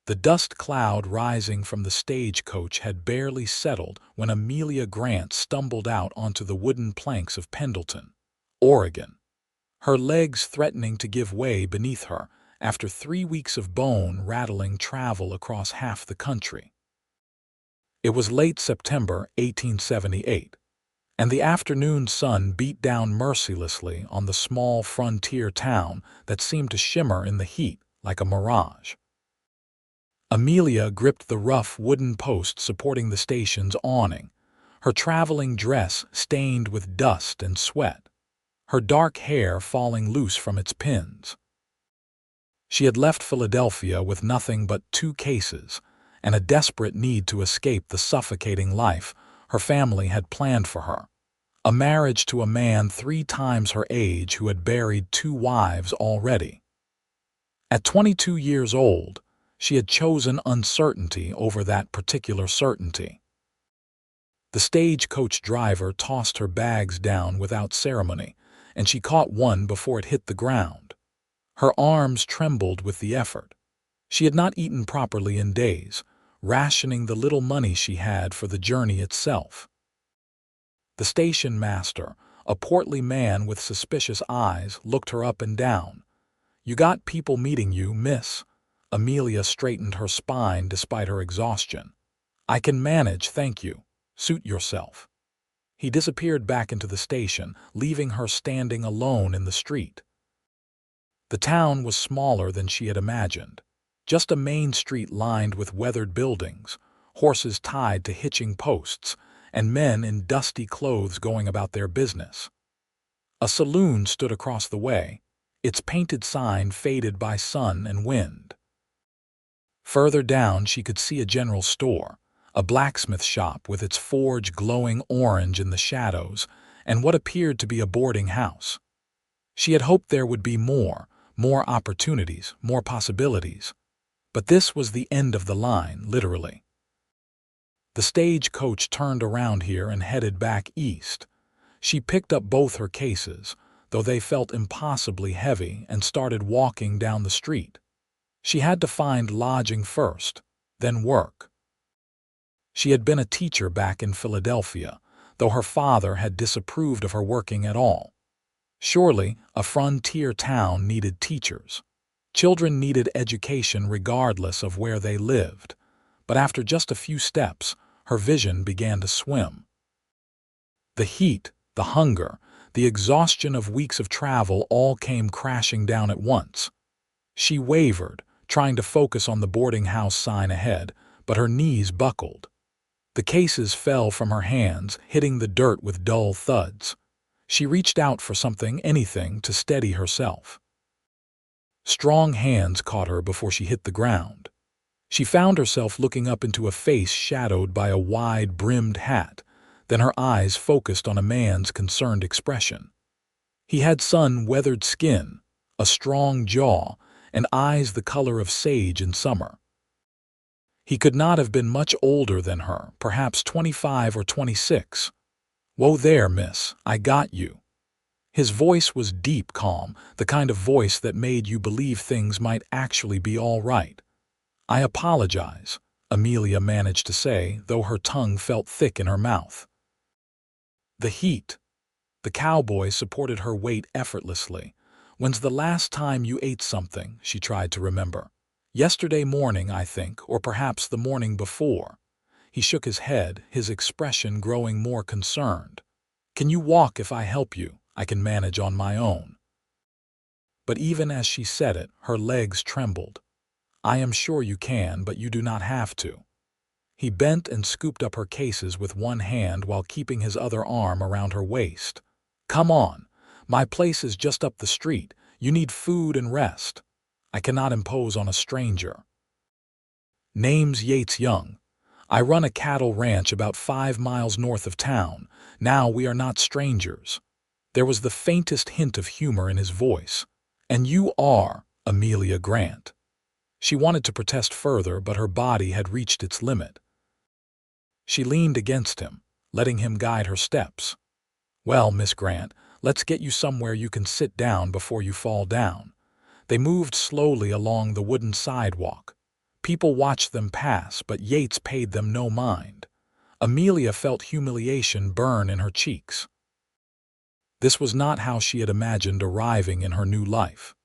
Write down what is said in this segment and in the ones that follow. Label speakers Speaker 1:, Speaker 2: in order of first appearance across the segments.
Speaker 1: The dust cloud rising from the stagecoach had barely settled when Amelia Grant stumbled out onto the wooden planks of Pendleton, Oregon, her legs threatening to give way beneath her after 3 weeks of bone-rattling travel across half the country. It was late September 1878, and the afternoon sun beat down mercilessly on the small frontier town that seemed to shimmer in the heat like a mirage. Amelia gripped the rough wooden post supporting the station's awning, her traveling dress stained with dust and sweat, her dark hair falling loose from its pins. She had left Philadelphia with nothing but 2 cases and a desperate need to escape the suffocating life her family had planned for her, a marriage to a man 3 times her age who had buried 2 wives already. At 22 years old, she had chosen uncertainty over that particular certainty. The stagecoach driver tossed her bags down without ceremony, and she caught one before it hit the ground. Her arms trembled with the effort. She had not eaten properly in days, rationing the little money she had for the journey itself. The station master, a portly man with suspicious eyes, looked her up and down. "You got people meeting you, miss." Amelia straightened her spine despite her exhaustion. "I can manage, thank you. Suit yourself." He disappeared back into the station, leaving her standing alone in the street. The town was smaller than she had imagined. Just a main street lined with weathered buildings, horses tied to hitching posts, and men in dusty clothes going about their business. A saloon stood across the way, its painted sign faded by sun and wind. Further down she could see a general store, a blacksmith shop with its forge glowing orange in the shadows, and what appeared to be a boarding house. She had hoped there would be more opportunities, more possibilities. But this was the end of the line, literally. The stagecoach turned around here and headed back east. She picked up both her cases, though they felt impossibly heavy, and started walking down the street. She had to find lodging first, then work. She had been a teacher back in Philadelphia, though her father had disapproved of her working at all. Surely, a frontier town needed teachers. Children needed education regardless of where they lived. But after just a few steps, her vision began to swim. The heat, the hunger, the exhaustion of weeks of travel all came crashing down at once. She wavered, trying to focus on the boarding house sign ahead, but her knees buckled. The cases fell from her hands, hitting the dirt with dull thuds. She reached out for something, anything, to steady herself. Strong hands caught her before she hit the ground. She found herself looking up into a face shadowed by a wide-brimmed hat, then her eyes focused on a man's concerned expression. He had sun-weathered skin, a strong jaw, and eyes the color of sage in summer. He could not have been much older than her, perhaps 25 or 26. "Whoa there, miss, I got you." His voice was deep calm, the kind of voice that made you believe things might actually be all right. "I apologize," Amelia managed to say, though her tongue felt thick in her mouth. The heat. The cowboy supported her weight effortlessly. "When's the last time you ate something?" she tried to remember. "Yesterday morning, I think, or perhaps the morning before." He shook his head, his expression growing more concerned. "Can you walk if I help you? I can manage on my own." But even as she said it, her legs trembled. "I am sure you can, but you do not have to." He bent and scooped up her cases with one hand while keeping his other arm around her waist. "Come on. My place is just up the street. You need food and rest. I cannot impose on a stranger." "Name's Yates Young. I run a cattle ranch about 5 miles north of town. Now we are not strangers." There was the faintest hint of humor in his voice. "And you are Amelia Grant." She wanted to protest further, but her body had reached its limit. She leaned against him, letting him guide her steps. "Well, Miss Grant, let's get you somewhere you can sit down before you fall down." They moved slowly along the wooden sidewalk. People watched them pass, but Yates paid them no mind. Amelia felt humiliation burn in her cheeks. This was not how she had imagined arriving in her new life.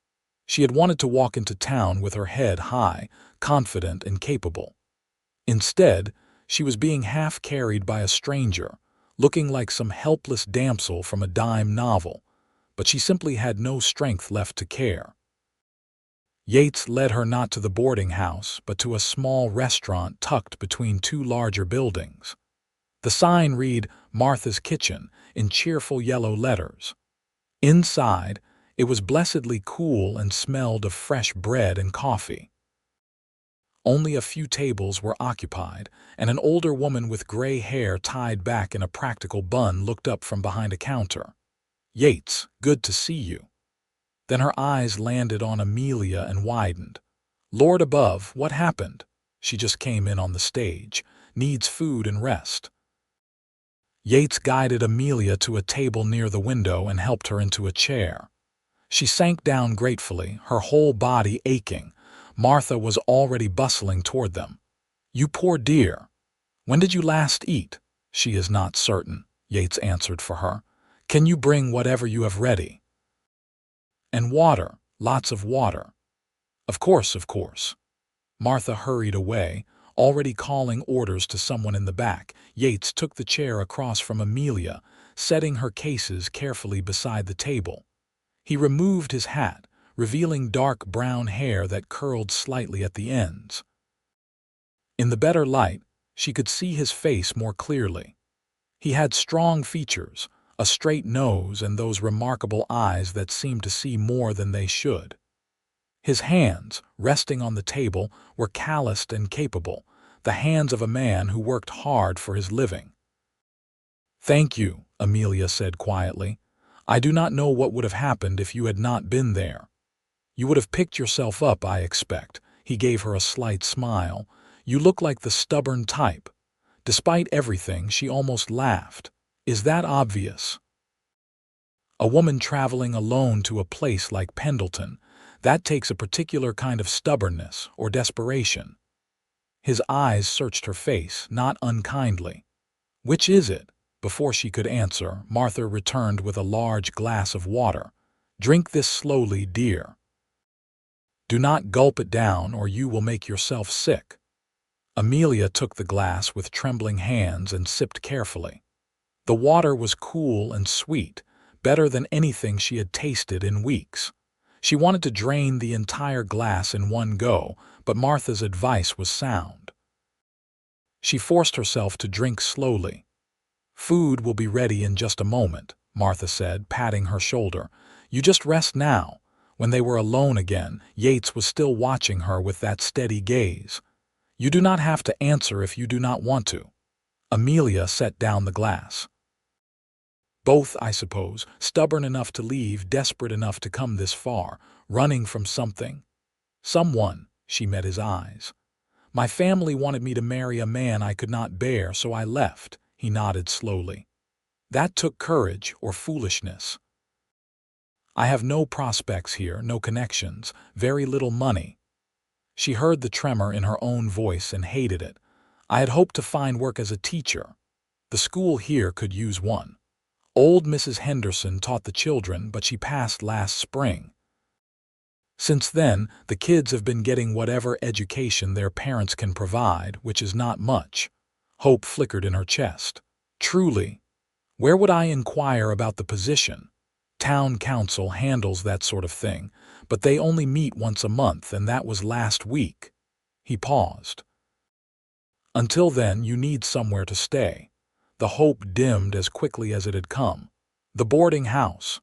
Speaker 1: She had wanted to walk into town with her head high, confident and capable. Instead, she was being half-carried by a stranger, looking like some helpless damsel from a dime novel, but she simply had no strength left to care. Yates led her not to the boarding house, but to a small restaurant tucked between two larger buildings. The sign read, "Martha's Kitchen," in cheerful yellow letters. Inside, it was blessedly cool and smelled of fresh bread and coffee. Only a few tables were occupied, and an older woman with gray hair tied back in a practical bun looked up from behind a counter. "Yates, good to see you." Then her eyes landed on Amelia and widened. "Lord above, what happened?" "She just came in on the stage. Needs food and rest." Yates guided Amelia to a table near the window and helped her into a chair. She sank down gratefully, her whole body aching. Martha was already bustling toward them. "You poor dear. When did you last eat?" "She is not certain," Yates answered for her. "Can you bring whatever you have ready?" "And water, lots of water." Of course, of course." Martha hurried away, already calling orders to someone in the back. Yates took the chair across from Amelia, setting her cases carefully beside the table. He removed his hat, revealing dark brown hair that curled slightly at the ends. In the better light, she could see his face more clearly. He had strong features, a straight nose, and those remarkable eyes that seemed to see more than they should. His hands, resting on the table, were calloused and capable, the hands of a man who worked hard for his living. "Thank you," Amelia said quietly. "I do not know what would have happened if you had not been there." "You would have picked yourself up, I expect." He gave her a slight smile. "You look like the stubborn type." Despite everything, she almost laughed. "Is that obvious?" "A woman traveling alone to a place like Pendleton, that takes a particular kind of stubbornness or desperation." His eyes searched her face, not unkindly. "Which is it?" Before she could answer, Martha returned with a large glass of water. "Drink this slowly, dear. Do not gulp it down or you will make yourself sick." Amelia took the glass with trembling hands and sipped carefully. The water was cool and sweet, better than anything she had tasted in weeks. She wanted to drain the entire glass in one go, but Martha's advice was sound. She forced herself to drink slowly. "Food will be ready in just a moment," Martha said, patting her shoulder. "You just rest now." When they were alone again, Yates was still watching her with that steady gaze. "You do not have to answer if you do not want to." Amelia set down the glass. "Both, I suppose, stubborn enough to leave, desperate enough to come this far, running from something." "Someone." She met his eyes. "My family wanted me to marry a man I could not bear, so I left." He nodded slowly. "That took courage or foolishness." "I have no prospects here, no connections, very little money." She heard the tremor in her own voice and hated it. "I had hoped to find work as a teacher. The school here could use one. Old Mrs. Henderson taught the children, but she passed last spring. Since then, the kids have been getting whatever education their parents can provide, which is not much." Hope flickered in her chest. "Truly. Where would I inquire about the position? Town council handles that sort of thing, but they only meet once a month, and that was last week." He paused. "Until then, you need somewhere to stay." The hope dimmed as quickly as it had come. "The boarding house.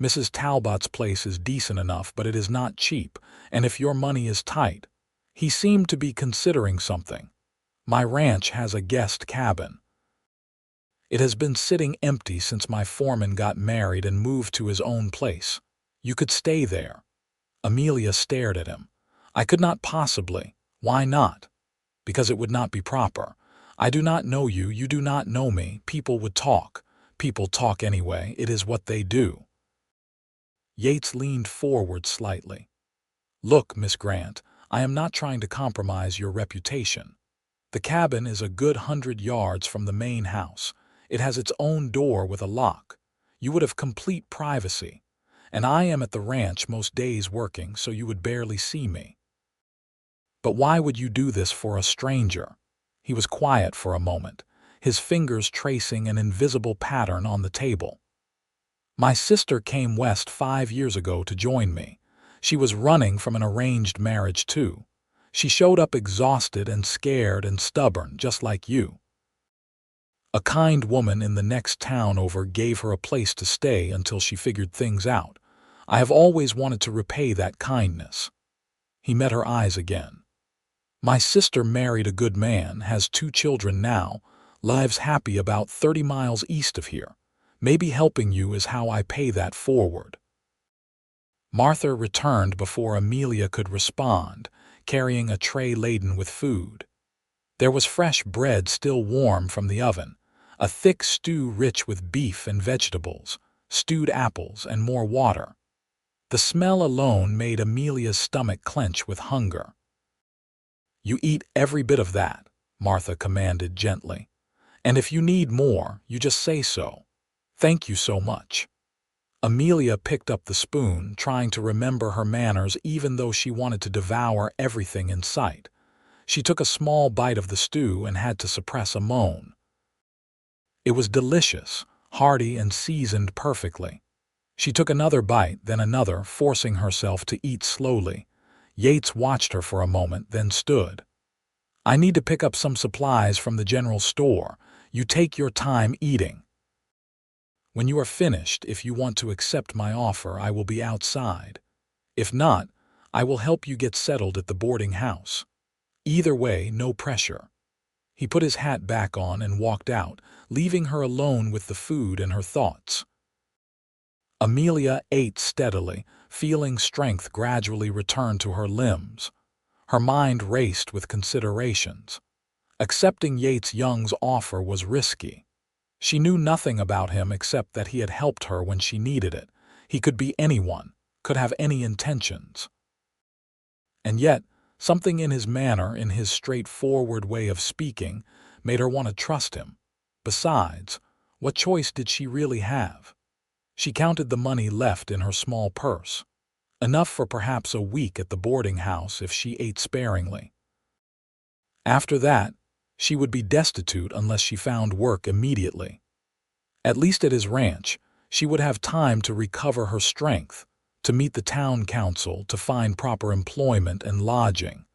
Speaker 1: Mrs. Talbot's place is decent enough, but it is not cheap, and if your money is tight—" He seemed to be considering something. "My ranch has a guest cabin. It has been sitting empty since my foreman got married and moved to his own place. You could stay there." Amelia stared at him. "I could not possibly." "Why not?" "Because it would not be proper. I do not know you, you do not know me. People would talk. People talk anyway, it is what they do." Yates leaned forward slightly. "Look, Miss Grant, I am not trying to compromise your reputation. The cabin is a good 100 yards from the main house. It has its own door with a lock. You would have complete privacy. And I am at the ranch most days working, so you would barely see me. But why would you do this for a stranger? He was quiet for a moment, his fingers tracing an invisible pattern on the table. My sister came west 5 years ago to join me. She was running from an arranged marriage too. She showed up exhausted and scared and stubborn, just like you. A kind woman in the next town over gave her a place to stay until she figured things out. I have always wanted to repay that kindness. He met her eyes again. My sister married a good man, has 2 children now, lives happy about 30 miles east of here. Maybe helping you is how I pay that forward. Martha returned before Amelia could respond, carrying a tray laden with food. There was fresh bread still warm from the oven, a thick stew rich with beef and vegetables, stewed apples, and more water. The smell alone made Amelia's stomach clench with hunger. "You eat every bit of that," Martha commanded gently. "And if you need more, you just say so. Thank you so much." Amelia picked up the spoon, trying to remember her manners even though she wanted to devour everything in sight. She took a small bite of the stew and had to suppress a moan. It was delicious, hearty, and seasoned perfectly. She took another bite, then another, forcing herself to eat slowly. Yates watched her for a moment, then stood. "I need to pick up some supplies from the general store. You take your time eating. When you are finished, if you want to accept my offer, I will be outside. If not, I will help you get settled at the boarding house. Either way, no pressure." He put his hat back on and walked out, leaving her alone with the food and her thoughts. Amelia ate steadily, feeling strength gradually return to her limbs. Her mind raced with considerations. Accepting Yates Young's offer was risky. She knew nothing about him except that he had helped her when she needed it. He could be anyone, could have any intentions. And yet, something in his manner, in his straightforward way of speaking, made her want to trust him. Besides, what choice did she really have? She counted the money left in her small purse. Enough for perhaps a week at the boarding house if she ate sparingly. After that, she would be destitute unless she found work immediately. At least at his ranch, she would have time to recover her strength, to meet the town council, to find proper employment and lodging.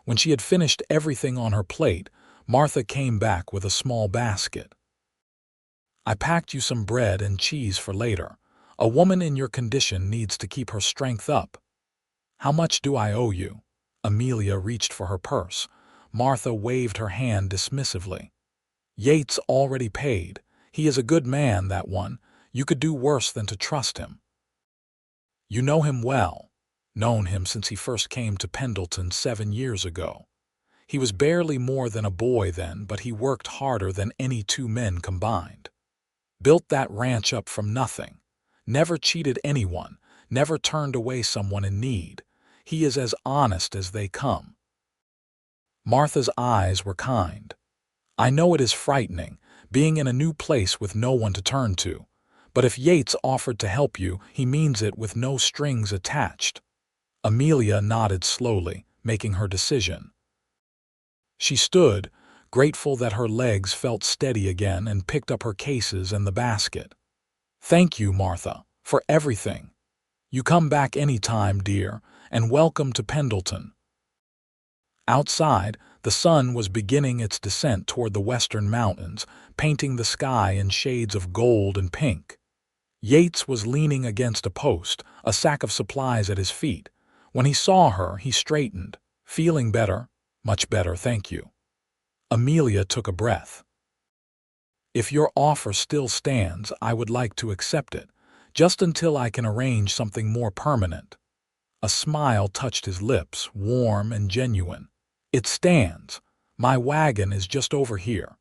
Speaker 1: When she had finished everything on her plate, Martha came back with a small basket. "I packed you some bread and cheese for later. A woman in your condition needs to keep her strength up." "How much do I owe you?" Amelia reached for her purse. Martha waved her hand dismissively. "Yates already paid. He is a good man, that one. You could do worse than to trust him." "You know him well." "Known him since he first came to Pendleton 7 years ago. He was barely more than a boy then, but he worked harder than any 2 men combined. Built that ranch up from nothing. Never cheated anyone, never turned away someone in need. He is as honest as they come." Martha's eyes were kind. "I know it is frightening, being in a new place with no one to turn to. But if Yates offered to help you, he means it with no strings attached." Amelia nodded slowly, making her decision. She stood, grateful that her legs felt steady again, and picked up her cases and the basket. "Thank you, Martha, for everything. You come back any time, dear, and welcome to Pendleton." Outside, the sun was beginning its descent toward the western mountains, painting the sky in shades of gold and pink. Yates was leaning against a post, a sack of supplies at his feet. When he saw her, he straightened. "Feeling better?" "Much better, thank you." Amelia took a breath. "If your offer still stands, I would like to accept it, just until I can arrange something more permanent." A smile touched his lips, warm and genuine. "It stands. My wagon is just over here."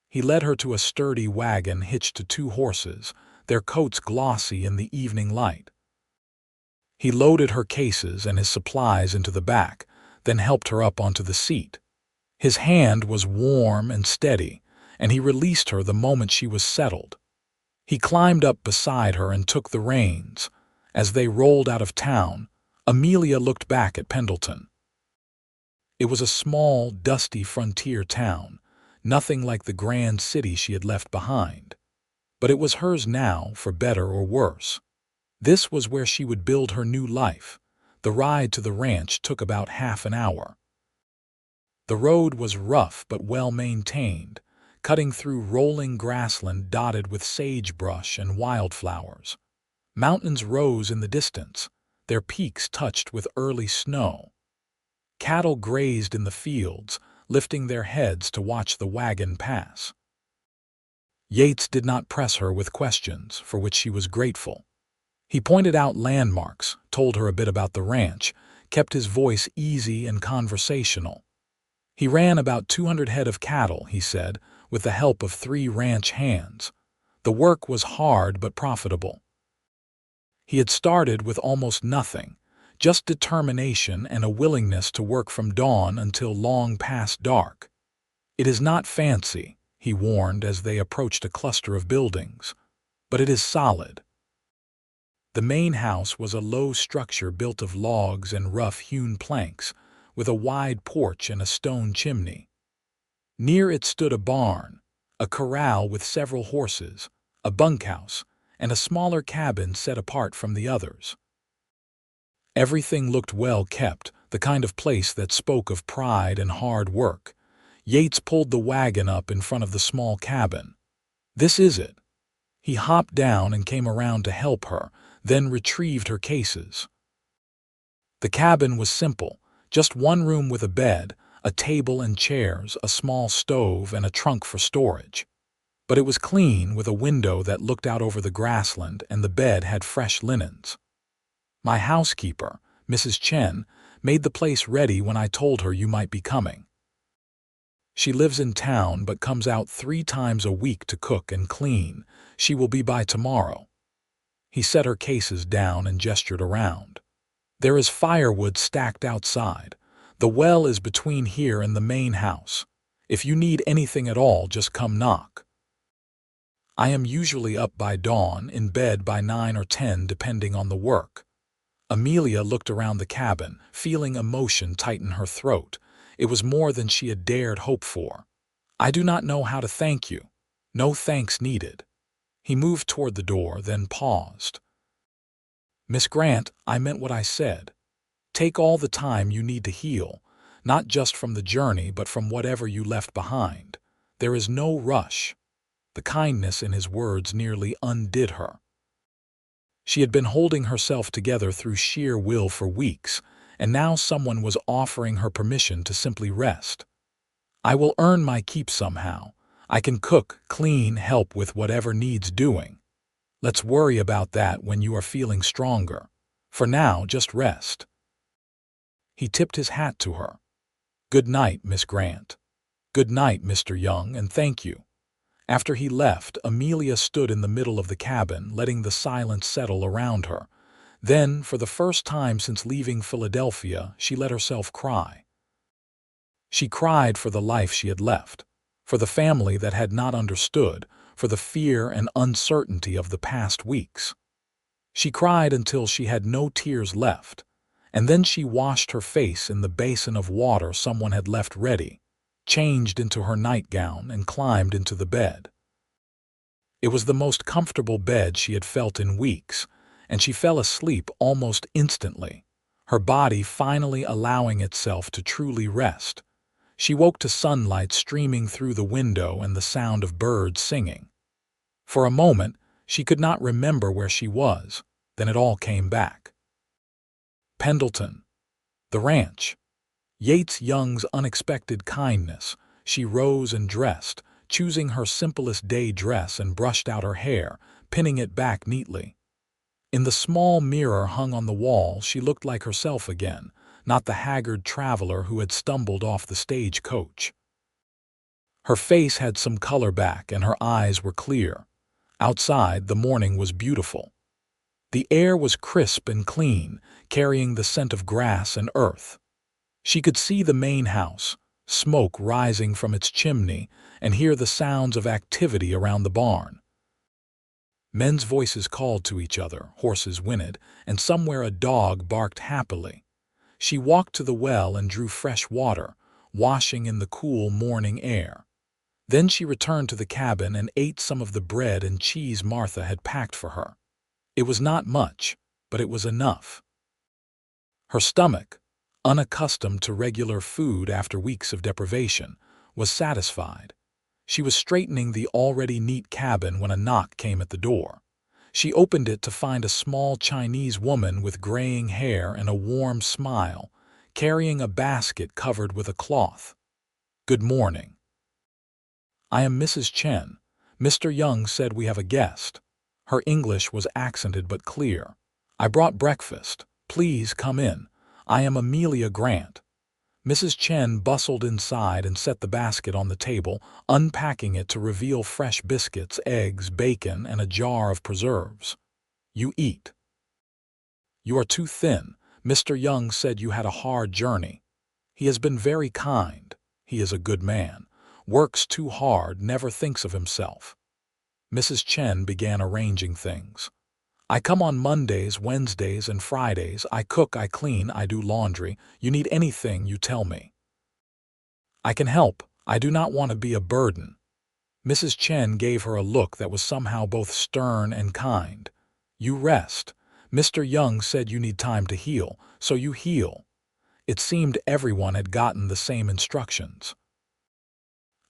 Speaker 1: He led her to a sturdy wagon hitched to 2 horses, their coats glossy in the evening light. He loaded her cases and his supplies into the back, then helped her up onto the seat. His hand was warm and steady, and he released her the moment she was settled. He climbed up beside her and took the reins. As they rolled out of town, Amelia looked back at Pendleton. It was a small, dusty frontier town, nothing like the grand city she had left behind. But it was hers now, for better or worse. This was where she would build her new life. The ride to the ranch took about half an hour. The road was rough but well-maintained, cutting through rolling grassland dotted with sagebrush and wildflowers. Mountains rose in the distance, their peaks touched with early snow. Cattle grazed in the fields, lifting their heads to watch the wagon pass. Yates did not press her with questions, for which she was grateful. He pointed out landmarks, told her a bit about the ranch, kept his voice easy and conversational. He ran about 200 head of cattle, he said, with the help of 3 ranch hands. The work was hard but profitable. He had started with almost nothing, just determination and a willingness to work from dawn until long past dark. "It is not fancy," he warned as they approached a cluster of buildings, "but it is solid." The main house was a low structure built of logs and rough-hewn planks, with a wide porch and a stone chimney. Near it stood a barn, a corral with several horses, a bunkhouse, and a smaller cabin set apart from the others. Everything looked well kept, the kind of place that spoke of pride and hard work. Yates pulled the wagon up in front of the small cabin. "This is it." He hopped down and came around to help her, then retrieved her cases. The cabin was simple, just one room with a bed, a table and chairs, a small stove, and a trunk for storage. But it was clean, with a window that looked out over the grassland, and the bed had fresh linens. "My housekeeper, Mrs. Chen, made the place ready when I told her you might be coming. She lives in town but comes out 3 times a week to cook and clean. She will be by tomorrow." He set her cases down and gestured around. "There is firewood stacked outside. The well is between here and the main house. If you need anything at all, just come knock. I am usually up by dawn, in bed by 9 or 10 depending on the work." Amelia looked around the cabin, feeling emotion tighten her throat. It was more than she had dared hope for. "I do not know how to thank you." "No thanks needed." He moved toward the door, then paused. "Miss Grant, I meant what I said. Take all the time you need to heal, not just from the journey but from whatever you left behind. There is no rush." The kindness in his words nearly undid her. She had been holding herself together through sheer will for weeks, and now someone was offering her permission to simply rest. "I will earn my keep somehow. I can cook, clean, help with whatever needs doing. Let's worry about that when you are feeling stronger. For now, just rest." He tipped his hat to her. "Good night, Miss Grant." "Good night, Mr. Young, and thank you." After he left, Amelia stood in the middle of the cabin, letting the silence settle around her. Then, for the first time since leaving Philadelphia, she let herself cry. She cried for the life she had left, for the family that had not understood, for the fear and uncertainty of the past weeks. She cried until she had no tears left, and then she washed her face in the basin of water someone had left ready, changed into her nightgown, and climbed into the bed. It was the most comfortable bed she had felt in weeks, and she fell asleep almost instantly, her body finally allowing itself to truly rest. She woke to sunlight streaming through the window and the sound of birds singing. For a moment, she could not remember where she was, then it all came back. Pendleton. The ranch. Yates Young's unexpected kindness. She rose and dressed, choosing her simplest day dress, and brushed out her hair, pinning it back neatly. In the small mirror hung on the wall, she looked like herself again, not the haggard traveler who had stumbled off the stagecoach. Her face had some color back, and her eyes were clear. Outside, the morning was beautiful. The air was crisp and clean, carrying the scent of grass and earth. She could see the main house, smoke rising from its chimney, and hear the sounds of activity around the barn. Men's voices called to each other, horses whinnied, and somewhere a dog barked happily. She walked to the well and drew fresh water, washing in the cool morning air. Then she returned to the cabin and ate some of the bread and cheese Martha had packed for her. It was not much, but it was enough. Her stomach, unaccustomed to regular food after weeks of deprivation, was satisfied. She was straightening the already neat cabin when a knock came at the door. She opened it to find a small Chinese woman with graying hair and a warm smile, carrying a basket covered with a cloth. "Good morning. I am Mrs. Chen. Mr. Young said we have a guest." Her English was accented but clear. "I brought breakfast. Please come in. I am Amelia Grant." Mrs. Chen bustled inside and set the basket on the table, unpacking it to reveal fresh biscuits, eggs, bacon, and a jar of preserves. "You eat." "You are too thin. Mr. Young said you had a hard journey. He has been very kind. He is a good man. Works too hard, never thinks of himself." Mrs. Chen began arranging things. "I come on Mondays, Wednesdays, and Fridays. I cook, I clean, I do laundry. You need anything, you tell me. I can help. I do not want to be a burden." Mrs. Chen gave her a look that was somehow both stern and kind. "You rest. Mr. Young said you need time to heal, so you heal." It seemed everyone had gotten the same instructions.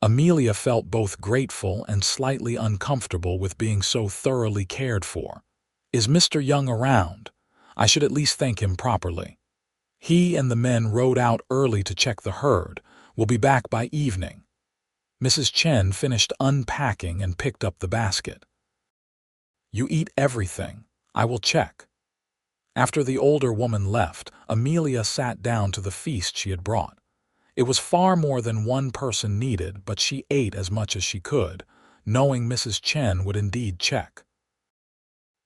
Speaker 1: Amelia felt both grateful and slightly uncomfortable with being so thoroughly cared for. "Is Mr. Young around? I should at least thank him properly." "He and the men rode out early to check the herd. Will be back by evening." Mrs. Chen finished unpacking and picked up the basket. "You eat everything. I will check." After the older woman left, Amelia sat down to the feast she had brought. It was far more than one person needed, but she ate as much as she could, knowing Mrs. Chen would indeed check.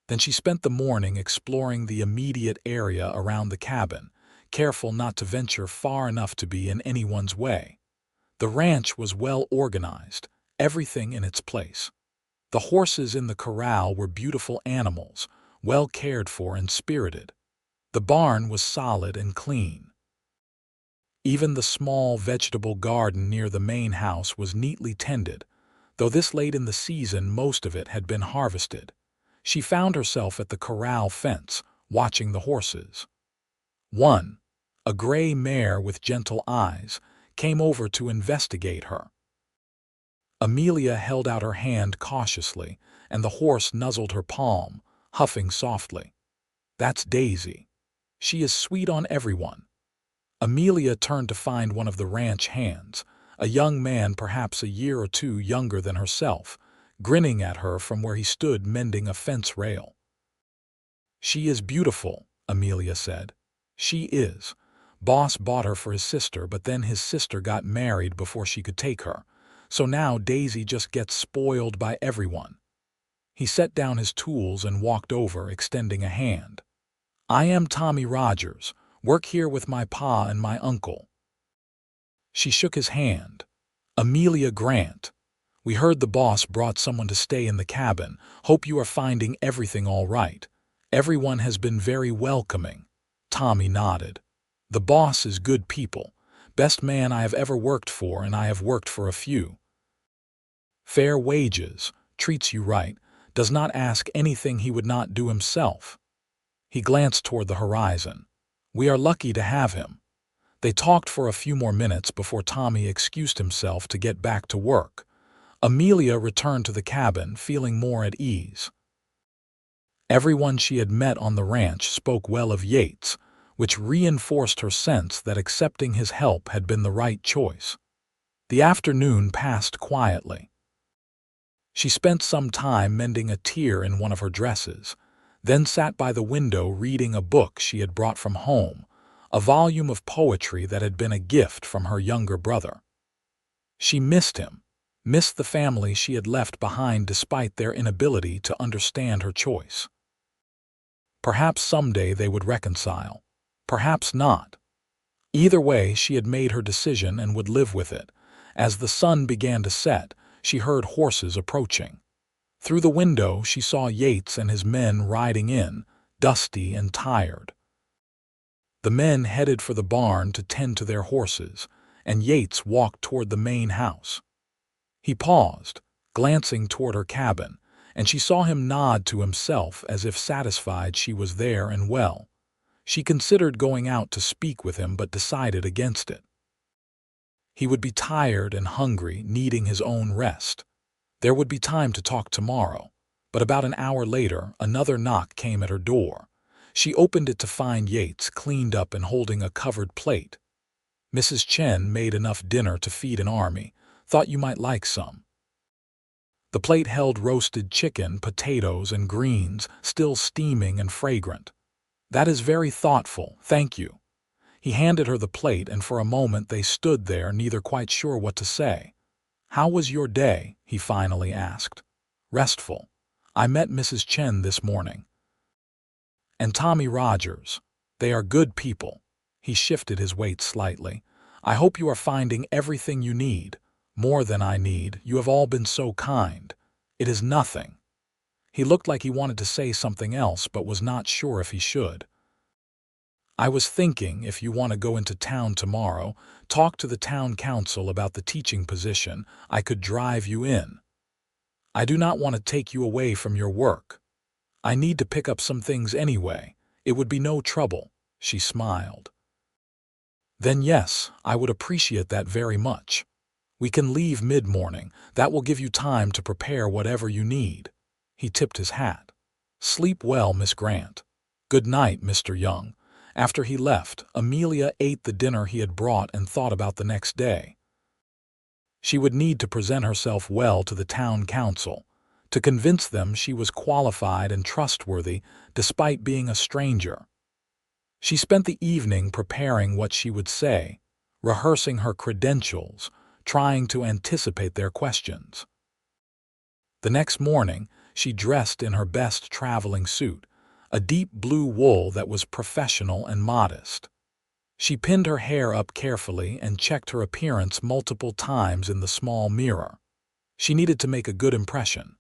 Speaker 1: Then she spent the morning exploring the immediate area around the cabin, careful not to venture far enough to be in anyone's way. The ranch was well organized, everything in its place. The horses in the corral were beautiful animals, well cared for and spirited. The barn was solid and clean. Even the small vegetable garden near the main house was neatly tended, though this late in the season most of it had been harvested. She found herself at the corral fence, watching the horses. One, a gray mare with gentle eyes, came over to investigate her. Amelia held out her hand cautiously, and the horse nuzzled her palm, huffing softly. "That's Daisy. She is sweet on everyone." Amelia turned to find one of the ranch hands, a young man perhaps a year or two younger than herself, grinning at her from where he stood mending a fence rail. "She is beautiful," Amelia said. "She is. Boss bought her for his sister, but then his sister got married before she could take her, so now Daisy just gets spoiled by everyone." He set down his tools and walked over, extending a hand. "I am Tommy Rogers. Work here with my pa and my uncle." She shook his hand. "Amelia Grant. We heard the boss brought someone to stay in the cabin. Hope you are finding everything all right. Everyone has been very welcoming." Tommy nodded. "The boss is good people. Best man I have ever worked for, and I have worked for a few. Fair wages, treats you right, does not ask anything he would not do himself." He glanced toward the horizon. "We are lucky to have him." They talked for a few more minutes before Tommy excused himself to get back to work. Amelia returned to the cabin, feeling more at ease. Everyone she had met on the ranch spoke well of Yates, which reinforced her sense that accepting his help had been the right choice. The afternoon passed quietly. She spent some time mending a tear in one of her dresses, then sat by the window reading a book she had brought from home, a volume of poetry that had been a gift from her younger brother. She missed him, missed the family she had left behind despite their inability to understand her choice. Perhaps someday they would reconcile. Perhaps not. Either way, she had made her decision and would live with it. As the sun began to set, she heard horses approaching. Through the window, she saw Yates and his men riding in, dusty and tired. The men headed for the barn to tend to their horses, and Yates walked toward the main house. He paused, glancing toward her cabin, and she saw him nod to himself as if satisfied she was there and well. She considered going out to speak with him but decided against it. He would be tired and hungry, needing his own rest. There would be time to talk tomorrow, but about an hour later, another knock came at her door. She opened it to find Yates cleaned up and holding a covered plate. "Mrs. Chen made enough dinner to feed an army. Thought you might like some." The plate held roasted chicken, potatoes, and greens, still steaming and fragrant. "That is very thoughtful, thank you." He handed her the plate, and for a moment they stood there, neither quite sure what to say. "How was your day?" he finally asked. "Restful. I met Mrs. Chen this morning. And Tommy Rogers. They are good people." He shifted his weight slightly. "I hope you are finding everything you need. More than I need. You have all been so kind. It is nothing." He looked like he wanted to say something else but was not sure if he should. "I was thinking, if you want to go into town tomorrow, talk to the town council about the teaching position, I could drive you in. I do not want to take you away from your work. I need to pick up some things anyway. It would be no trouble." She smiled. "Then yes, I would appreciate that very much. We can leave mid-morning. That will give you time to prepare whatever you need." He tipped his hat. "Sleep well, Miss Grant." "Good night, Mr. Young." After he left, Amelia ate the dinner he had brought and thought about the next day. She would need to present herself well to the town council, to convince them she was qualified and trustworthy despite being a stranger. She spent the evening preparing what she would say, rehearsing her credentials, trying to anticipate their questions. The next morning, she dressed in her best traveling suit, a deep blue wool that was professional and modest. She pinned her hair up carefully and checked her appearance multiple times in the small mirror. She needed to make a good impression.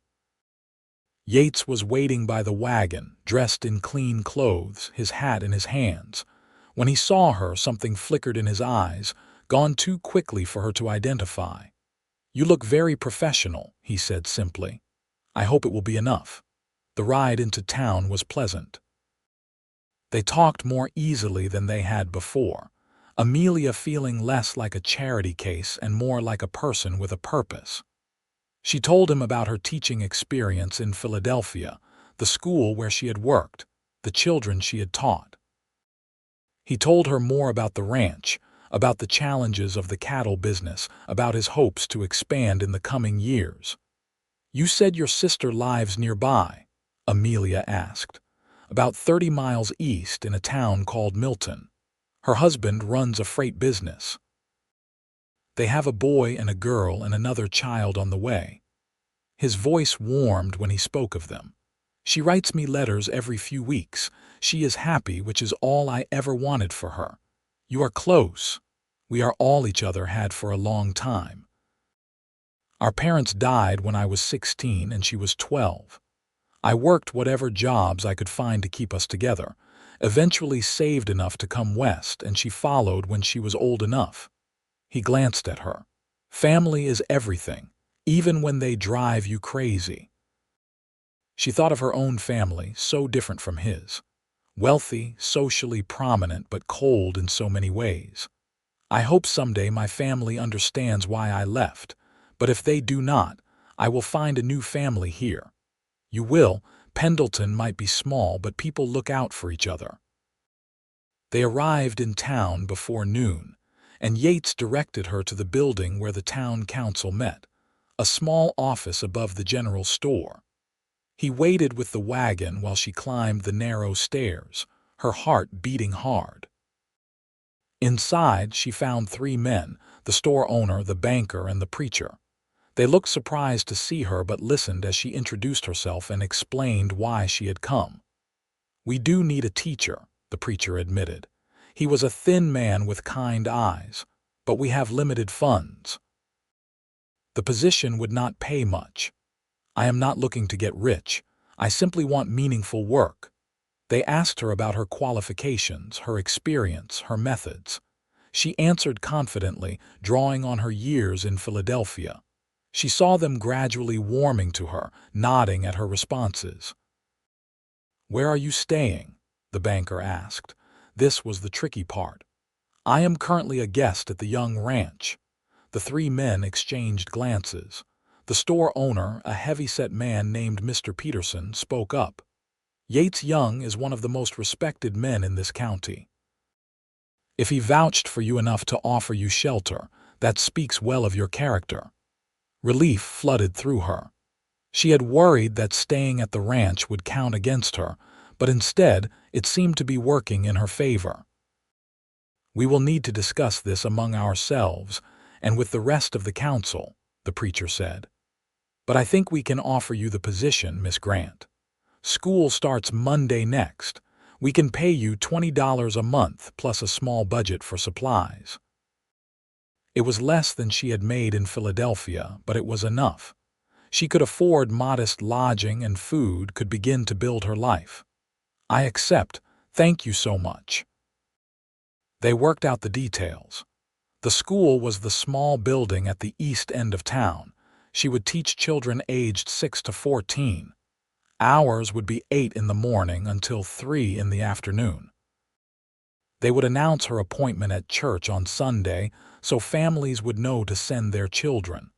Speaker 1: Yates was waiting by the wagon, dressed in clean clothes, his hat in his hands. When he saw her, something flickered in his eyes, gone too quickly for her to identify. "You look very professional," he said simply. "I hope it will be enough." The ride into town was pleasant. They talked more easily than they had before, Amelia feeling less like a charity case and more like a person with a purpose. She told him about her teaching experience in Philadelphia, the school where she had worked, the children she had taught. He told her more about the ranch, about the challenges of the cattle business, about his hopes to expand in the coming years. "You said your sister lives nearby?" Amelia asked. "About 30 miles east in a town called Milton. Her husband runs a freight business. They have a boy and a girl and another child on the way." His voice warmed when he spoke of them. "She writes me letters every few weeks. She is happy, which is all I ever wanted for her. You are close. We are all each other had for a long time. Our parents died when I was 16 and she was 12. I worked whatever jobs I could find to keep us together, eventually saved enough to come west, and she followed when she was old enough." He glanced at her. "Family is everything, even when they drive you crazy." She thought of her own family, so different from his. Wealthy, socially prominent, but cold in so many ways. "I hope someday my family understands why I left, but if they do not, I will find a new family here." "You will. Pendleton might be small, but people look out for each other." They arrived in town before noon, and Yates directed her to the building where the town council met, a small office above the general store. He waited with the wagon while she climbed the narrow stairs, her heart beating hard. Inside, she found 3 men, the store owner, the banker, and the preacher. They looked surprised to see her but listened as she introduced herself and explained why she had come. "We do need a teacher," the preacher admitted. He was a thin man with kind eyes, but we have limited funds. The position would not pay much. I am not looking to get rich. I simply want meaningful work. They asked her about her qualifications, her experience, her methods. She answered confidently, drawing on her years in Philadelphia. She saw them gradually warming to her, nodding at her responses. "Where are you staying?" the banker asked. This was the tricky part. "I am currently a guest at the Young ranch." The three men exchanged glances. The store owner, a heavy-set man named Mr. Peterson, spoke up. "Yates Young is one of the most respected men in this county. If he vouched for you enough to offer you shelter, that speaks well of your character." Relief flooded through her. She had worried that staying at the ranch would count against her, but instead it seemed to be working in her favor. "We will need to discuss this among ourselves and with the rest of the council," the preacher said. "But I think we can offer you the position, Miss Grant. School starts Monday next. We can pay you $20 a month plus a small budget for supplies." It was less than she had made in Philadelphia, but it was enough. She could afford modest lodging and food, could begin to build her life. "I accept. Thank you so much." They worked out the details. The school was the small building at the east end of town. She would teach children aged 6 to 14. Hours would be 8 in the morning until 3 in the afternoon. They would announce her appointment at church on Sunday so families would know to send their children.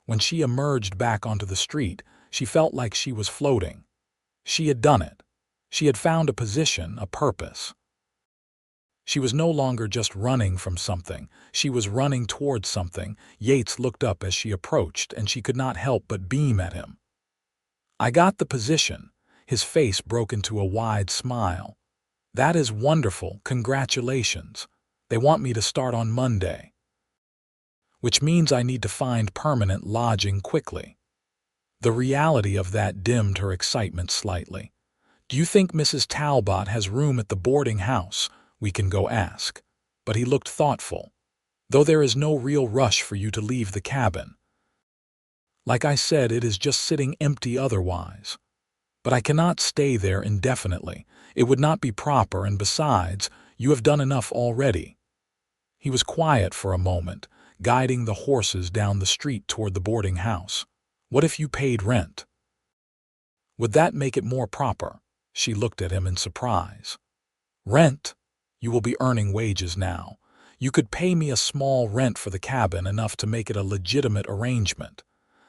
Speaker 1: When she emerged back onto the street, she felt like she was floating. She had done it. She had found a position, a purpose. She was no longer just running from something. She was running towards something. Yates looked up as she approached, and she could not help but beam at him. "I got the position." His face broke into a wide smile. "That is wonderful. Congratulations. They want me to start on Monday. Which means I need to find permanent lodging quickly." The reality of that dimmed her excitement slightly. "Do you think Mrs. Talbot has room at the boarding house? We can go ask." But he looked thoughtful. "Though there is no real rush for you to leave the cabin. Like I said, it is just sitting empty otherwise. But I cannot stay there indefinitely. It would not be proper, and besides, you have done enough already." He was quiet for a moment, guiding the horses down the street toward the boarding house. "What if you paid rent? Would that make it more proper?" She looked at him in surprise. "Rent? You will be earning wages now. You could pay me a small rent for the cabin, enough to make it a legitimate arrangement.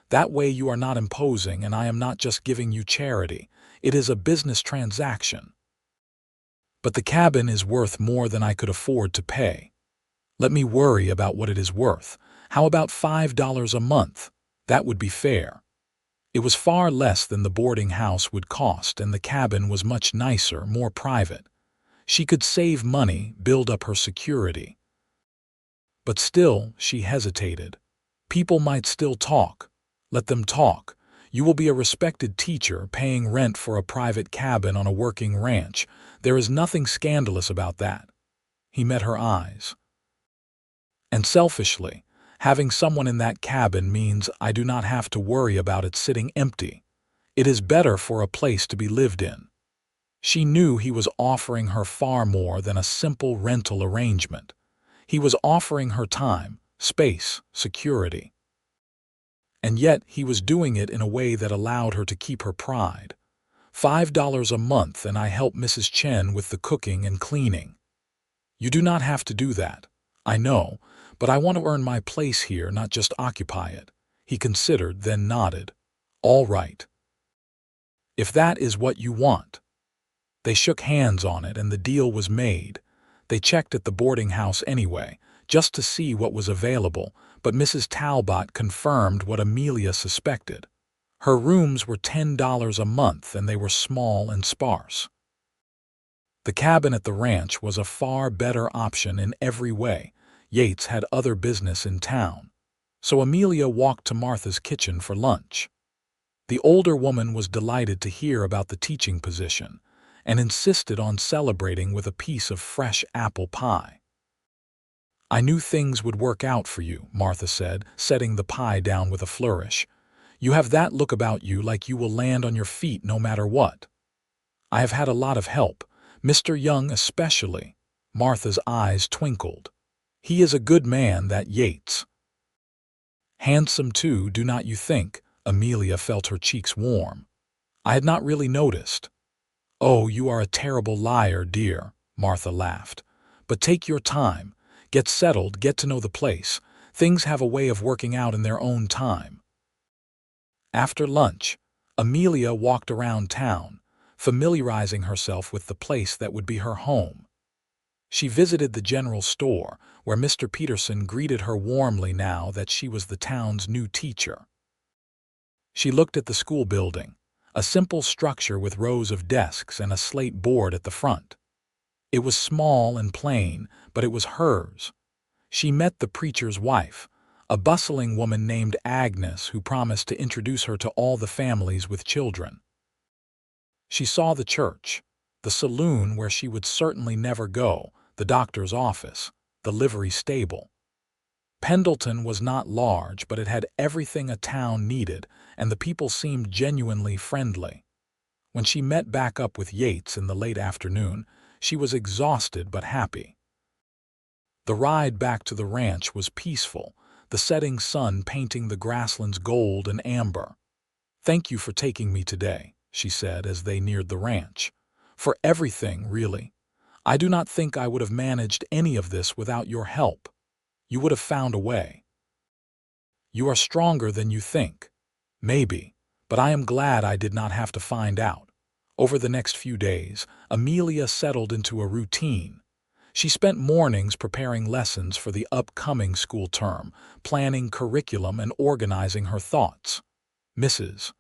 Speaker 1: That way you are not imposing, and I am not just giving you charity. It is a business transaction. But the cabin is worth more than I could afford to pay. Let me worry about what it is worth. How about $5 a month? That would be fair." It was far less than the boarding house would cost, and the cabin was much nicer, more private. She could save money, build up her security. But still, she hesitated. People might still talk. Let them talk. You will be a respected teacher paying rent for a private cabin on a working ranch. There is nothing scandalous about that. He met her eyes. "And selfishly, having someone in that cabin means I do not have to worry about it sitting empty. It is better for a place to be lived in." She knew he was offering her far more than a simple rental arrangement. He was offering her time, space, security. And yet he was doing it in a way that allowed her to keep her pride. $5 a month, and I help Mrs. Chen with the cooking and cleaning. You do not have to do that. I know, but I want to earn my place here, not just occupy it." He considered, then nodded. "All right. If that is what you want." They shook hands on it, and the deal was made. They checked at the boarding house anyway, just to see what was available, but Mrs. Talbot confirmed what Amelia suspected. Her rooms were $10 a month, and they were small and sparse. The cabin at the ranch was a far better option in every way. Yates had other business in town, so Amelia walked to Martha's kitchen for lunch. The older woman was delighted to hear about the teaching position, and insisted on celebrating with a piece of fresh apple pie. "I knew things would work out for you," Martha said, setting the pie down with a flourish. "You have that look about you like you will land on your feet no matter what." "I have had a lot of help, Mr. Young especially." Martha's eyes twinkled. "He is a good man, that Yates." "Handsome too, do not you think?" Amelia felt her cheeks warm. "I had not really noticed." "Oh, you are a terrible liar, dear," Martha laughed. "But take your time. Get settled, get to know the place. Things have a way of working out in their own time." After lunch, Amelia walked around town, familiarizing herself with the place that would be her home. She visited the general store, where Mr. Peterson greeted her warmly now that she was the town's new teacher. She looked at the school building, a simple structure with rows of desks and a slate board at the front. It was small and plain, but it was hers. She met the preacher's wife, a bustling woman named Agnes who promised to introduce her to all the families with children. She saw the church, the saloon where she would certainly never go, the doctor's office, the livery stable. Pendleton was not large, but it had everything a town needed, and the people seemed genuinely friendly. When she met back up with Yates in the late afternoon, she was exhausted but happy. The ride back to the ranch was peaceful, the setting sun painting the grasslands gold and amber. "Thank you for taking me today," she said as they neared the ranch. "For everything, really. I do not think I would have managed any of this without your help. You would have found a way." "You are stronger than you think." "Maybe, but I am glad I did not have to find out." Over the next few days, Amelia settled into a routine. She spent mornings preparing lessons for the upcoming school term, planning curriculum and organizing her thoughts. Mrs.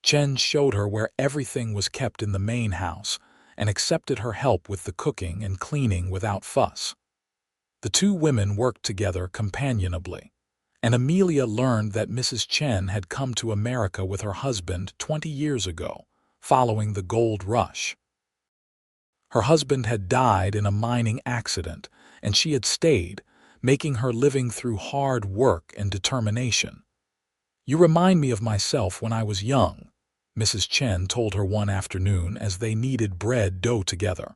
Speaker 1: Chen showed her where everything was kept in the main house and accepted her help with the cooking and cleaning without fuss. The two women worked together companionably, and Amelia learned that Mrs. Chen had come to America with her husband 20 years ago, following the gold rush. Her husband had died in a mining accident, and she had stayed, making her living through hard work and determination. "You remind me of myself when I was young," Mrs. Chen told her one afternoon as they kneaded bread dough together.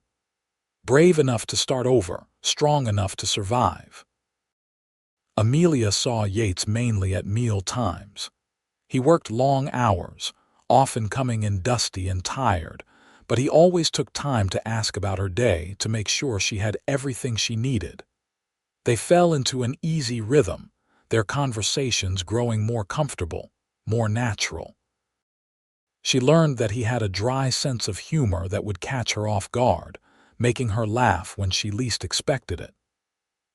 Speaker 1: "Brave enough to start over, strong enough to survive." Amelia saw Yates mainly at meal times. He worked long hours, often coming in dusty and tired, but he always took time to ask about her day to make sure she had everything she needed. They fell into an easy rhythm, their conversations growing more comfortable, more natural. She learned that he had a dry sense of humor that would catch her off guard, making her laugh when she least expected it.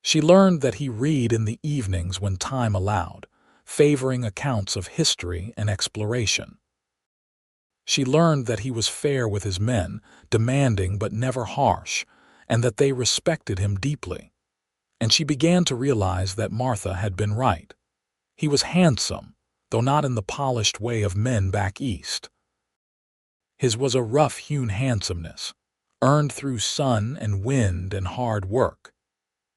Speaker 1: She learned that he read in the evenings when time allowed, favoring accounts of history and exploration. She learned that he was fair with his men, demanding but never harsh, and that they respected him deeply. And she began to realize that Martha had been right. He was handsome, though not in the polished way of men back east. His was a rough-hewn handsomeness, earned through sun and wind and hard work.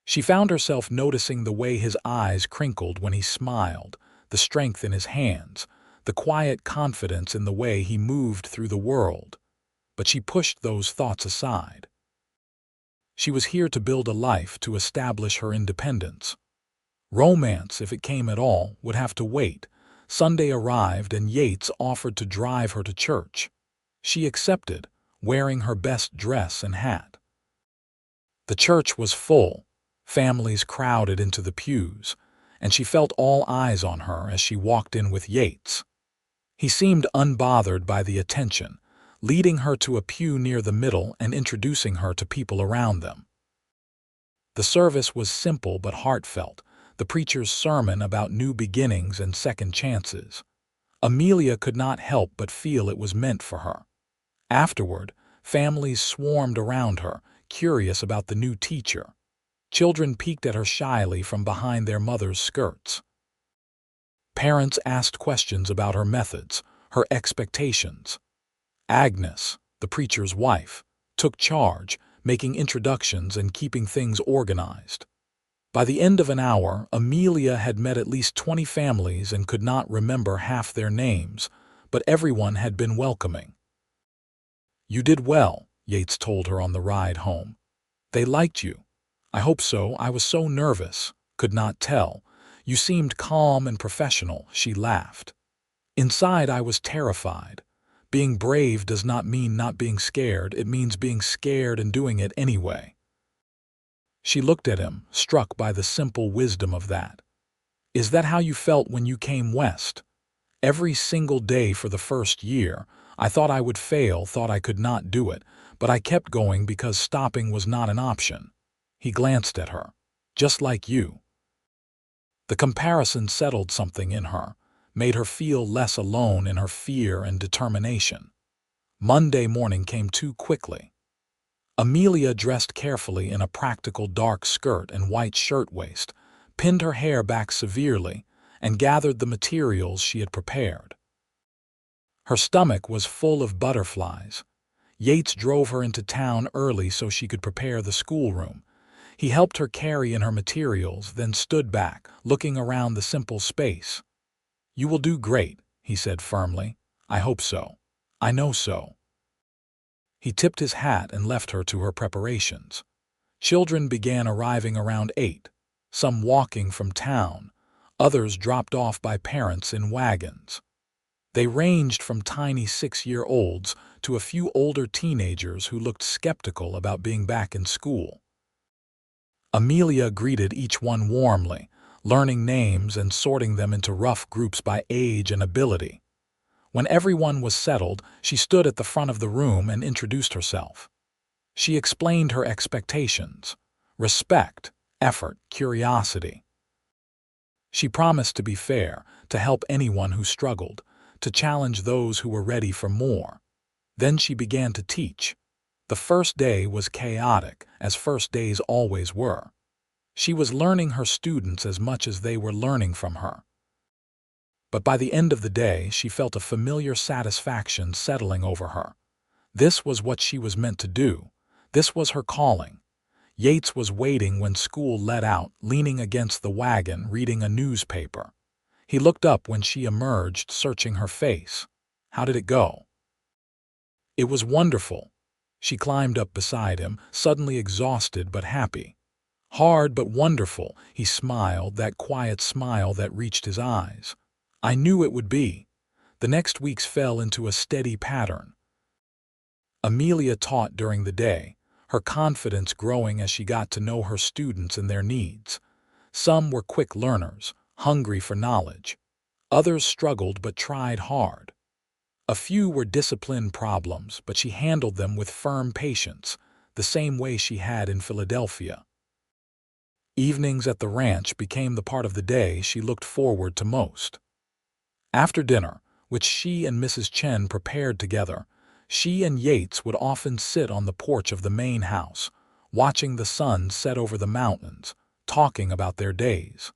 Speaker 1: She found herself noticing the way his eyes crinkled when he smiled, the strength in his hands, the quiet confidence in the way he moved through the world. But she pushed those thoughts aside. She was here to build a life, to establish her independence. Romance, if it came at all, would have to wait. Sunday arrived and Yates offered to drive her to church. She accepted, wearing her best dress and hat. The church was full. Families crowded into the pews, and she felt all eyes on her as she walked in with Yates. He seemed unbothered by the attention, leading her to a pew near the middle and introducing her to people around them. The service was simple but heartfelt, the preacher's sermon about new beginnings and second chances. Amelia could not help but feel it was meant for her. Afterward, families swarmed around her, curious about the new teacher. Children peeked at her shyly from behind their mothers' skirts. Parents asked questions about her methods, her expectations. Agnes, the preacher's wife, took charge, making introductions and keeping things organized. By the end of an hour, Amelia had met at least 20 families and could not remember half their names, but everyone had been welcoming. "You did well," Yates told her on the ride home. "They liked you." "I hope so. I was so nervous. Could not tell. You seemed calm and professional," she laughed. "Inside, I was terrified. Being brave does not mean not being scared. It means being scared and doing it anyway." She looked at him, struck by the simple wisdom of that. "Is that how you felt when you came west?" "Every single day for the first year. I thought I would fail, thought I could not do it, but I kept going because stopping was not an option." He glanced at her. "Just like you." The comparison settled something in her, made her feel less alone in her fear and determination. Monday morning came too quickly. Amelia dressed carefully in a practical dark skirt and white shirtwaist, pinned her hair back severely, and gathered the materials she had prepared. Her stomach was full of butterflies. Yates drove her into town early so she could prepare the schoolroom. He helped her carry in her materials, then stood back, looking around the simple space. "You will do great," he said firmly. "I hope so. I know so." He tipped his hat and left her to her preparations. Children began arriving around 8, some walking from town, others dropped off by parents in wagons. They ranged from tiny 6-year-olds to a few older teenagers who looked skeptical about being back in school. Amelia greeted each one warmly, learning names and sorting them into rough groups by age and ability. When everyone was settled, she stood at the front of the room and introduced herself. She explained her expectations: respect, effort, curiosity. She promised to be fair, to help anyone who struggled, to challenge those who were ready for more. Then she began to teach. The first day was chaotic, as first days always were. She was learning her students as much as they were learning from her. But by the end of the day, she felt a familiar satisfaction settling over her. This was what she was meant to do. This was her calling. Yates was waiting when school let out, leaning against the wagon, reading a newspaper. He looked up when she emerged, searching her face. "How did it go?" "It was wonderful." She climbed up beside him, suddenly exhausted but happy. "Hard but wonderful," he smiled, that quiet smile that reached his eyes. "I knew it would be." The next weeks fell into a steady pattern. Amelia taught during the day, her confidence growing as she got to know her students and their needs. Some were quick learners, hungry for knowledge. Others struggled but tried hard. A few were discipline problems, but she handled them with firm patience, the same way she had in Philadelphia. Evenings at the ranch became the part of the day she looked forward to most. After dinner, which she and Mrs. Chen prepared together, she and Yates would often sit on the porch of the main house, watching the sun set over the mountains, talking about their days.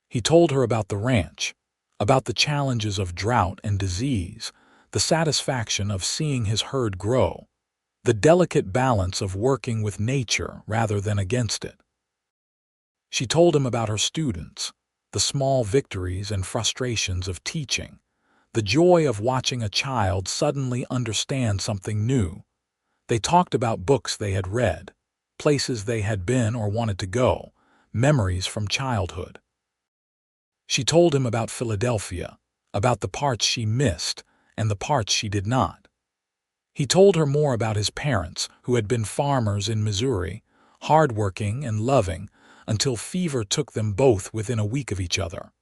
Speaker 1: He told her about the ranch, about the challenges of drought and disease, the satisfaction of seeing his herd grow, the delicate balance of working with nature rather than against it. She told him about her students, the small victories and frustrations of teaching, the joy of watching a child suddenly understand something new. They talked about books they had read, places they had been or wanted to go, memories from childhood. She told him about Philadelphia, about the parts she missed and the parts she did not. He told her more about his parents, who had been farmers in Missouri, hardworking and loving, until fever took them both within a week of each other.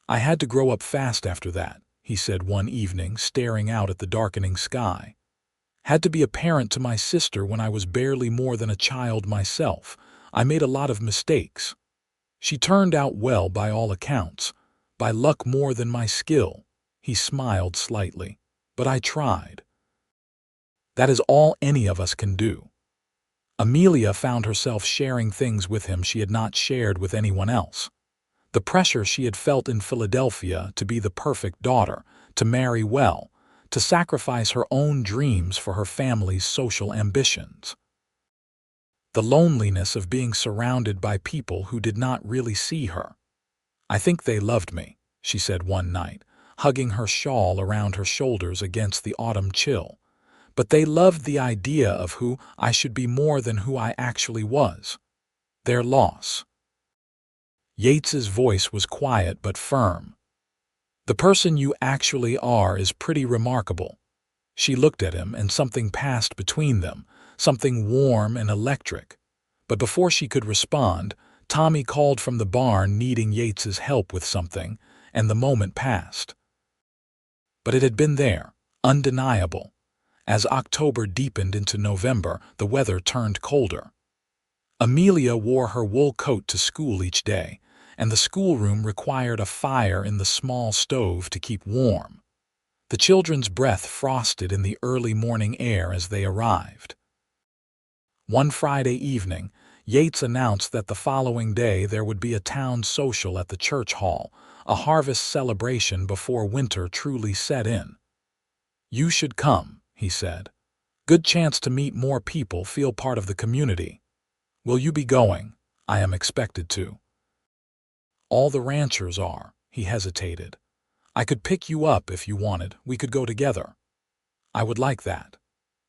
Speaker 1: "I had to grow up fast after that," he said one evening, staring out at the darkening sky. "Had to be a parent to my sister when I was barely more than a child myself. I made a lot of mistakes. She turned out well by all accounts, by luck more than my skill." He smiled slightly. "But I tried." That is all any of us can do. Amelia found herself sharing things with him she had not shared with anyone else. The pressure she had felt in Philadelphia to be the perfect daughter, to marry well, to sacrifice her own dreams for her family's social ambitions. The loneliness of being surrounded by people who did not really see her. "I think they loved me," she said one night, hugging her shawl around her shoulders against the autumn chill. "But they loved the idea of who I should be more than who I actually was. Their loss." Yates's voice was quiet but firm. "The person you actually are is pretty remarkable." She looked at him, and something passed between them, something warm and electric. But before she could respond, Tommy called from the barn needing Yates's help with something, and the moment passed. But it had been there, undeniable. As October deepened into November, the weather turned colder. Amelia wore her wool coat to school each day, and the schoolroom required a fire in the small stove to keep warm. The children's breath frosted in the early morning air as they arrived. One Friday evening, Yates announced that the following day there would be a town social at the church hall, a harvest celebration before winter truly set in. "You should come," he said. "Good chance to meet more people, feel part of the community." "Will you be going?" "I am expected to." "All the ranchers are." He hesitated. "I could pick you up if you wanted. We could go together." "I would like that."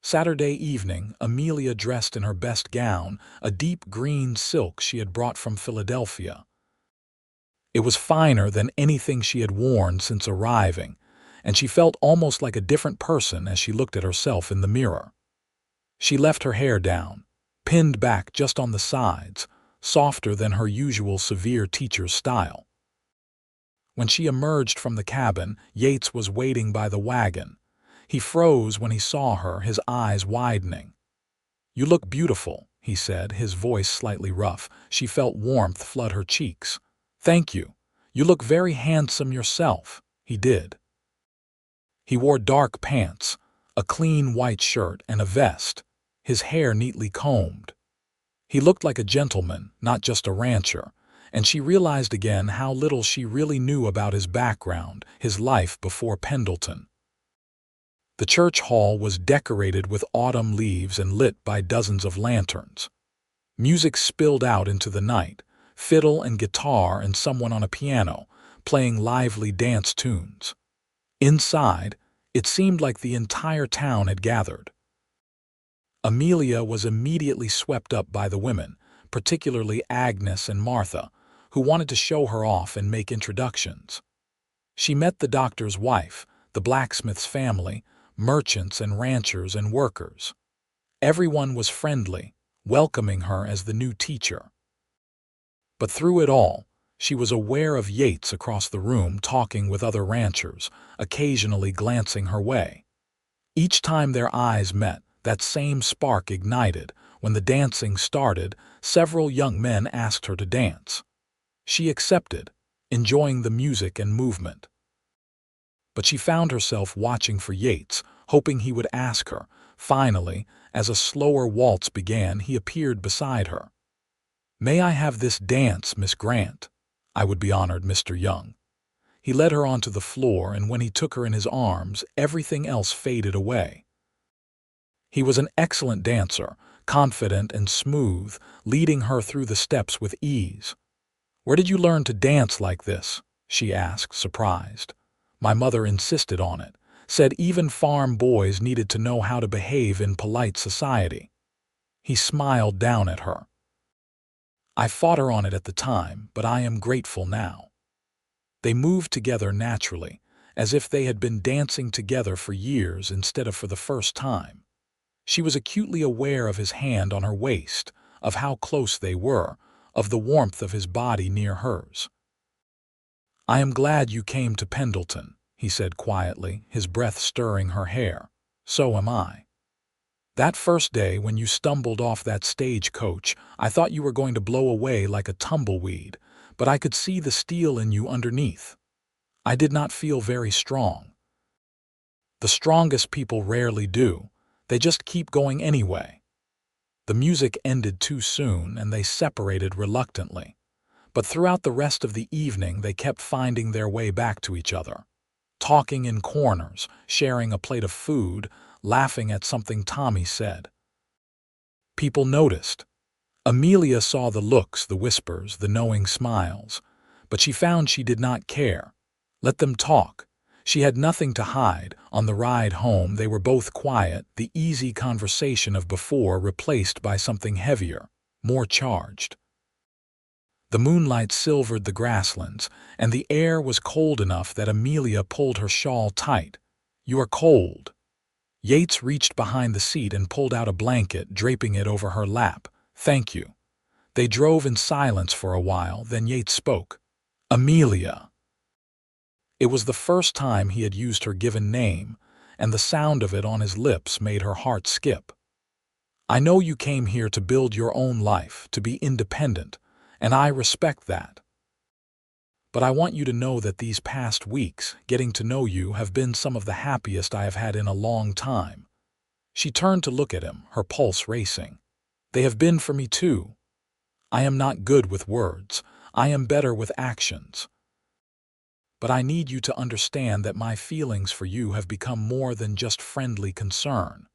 Speaker 1: Saturday evening, Amelia dressed in her best gown, a deep green silk she had brought from Philadelphia. It was finer than anything she had worn since arriving, and she felt almost like a different person as she looked at herself in the mirror. She left her hair down, pinned back just on the sides, softer than her usual severe teacher's style. When she emerged from the cabin, Yates was waiting by the wagon. He froze when he saw her, his eyes widening. "You look beautiful," he said, his voice slightly rough. She felt warmth flood her cheeks. "Thank you. You look very handsome yourself." He did. He wore dark pants, a clean white shirt, and a vest, his hair neatly combed. He looked like a gentleman, not just a rancher, and she realized again how little she really knew about his background, his life before Pendleton. The church hall was decorated with autumn leaves and lit by dozens of lanterns. Music spilled out into the night, fiddle and guitar and someone on a piano, playing lively dance tunes. Inside, it seemed like the entire town had gathered. Amelia was immediately swept up by the women, particularly Agnes and Martha, who wanted to show her off and make introductions. She met the doctor's wife, the blacksmith's family, merchants and ranchers and workers. Everyone was friendly, welcoming her as the new teacher. But through it all, she was aware of Yates across the room talking with other ranchers, occasionally glancing her way. Each time their eyes met, that same spark ignited. When the dancing started, several young men asked her to dance. She accepted, enjoying the music and movement. But she found herself watching for Yates, hoping he would ask her. Finally, as a slower waltz began, he appeared beside her. "May I have this dance, Miss Grant?" "I would be honored, Mr. Young." He led her onto the floor, and when he took her in his arms, everything else faded away. He was an excellent dancer, confident and smooth, leading her through the steps with ease. "Where did you learn to dance like this?" she asked, surprised. "My mother insisted on it, said even farm boys needed to know how to behave in polite society." He smiled down at her. "I fought her on it at the time, but I am grateful now." They moved together naturally, as if they had been dancing together for years instead of for the first time. She was acutely aware of his hand on her waist, of how close they were, of the warmth of his body near hers. "I am glad you came to Pendleton," he said quietly, his breath stirring her hair. "So am I. That first day when you stumbled off that stagecoach, I thought you were going to blow away like a tumbleweed, but I could see the steel in you underneath. I did not feel very strong." The strongest people rarely do. They just keep going anyway. The music ended too soon, and they separated reluctantly. But throughout the rest of the evening they kept finding their way back to each other. talking in corners, sharing a plate of food, laughing at something Tommy said. People noticed. Amelia saw the looks, the whispers, the knowing smiles, but she found she did not care. Let them talk. She had nothing to hide. On the ride home, they were both quiet, the easy conversation of before replaced by something heavier, more charged. The moonlight silvered the grasslands, and the air was cold enough that Amelia pulled her shawl tight. "You are cold." Yates reached behind the seat and pulled out a blanket, draping it over her lap. "Thank you." They drove in silence for a while, then Yates spoke. "Amelia." It was the first time he had used her given name, and the sound of it on his lips made her heart skip. "I know you came here to build your own life, to be independent, and I respect that. But I want you to know that these past weeks, getting to know you, have been some of the happiest I have had in a long time." She turned to look at him, her pulse racing. "They have been for me too. I am not good with words. I am better with actions. But I need you to understand that my feelings for you have become more than just friendly concern."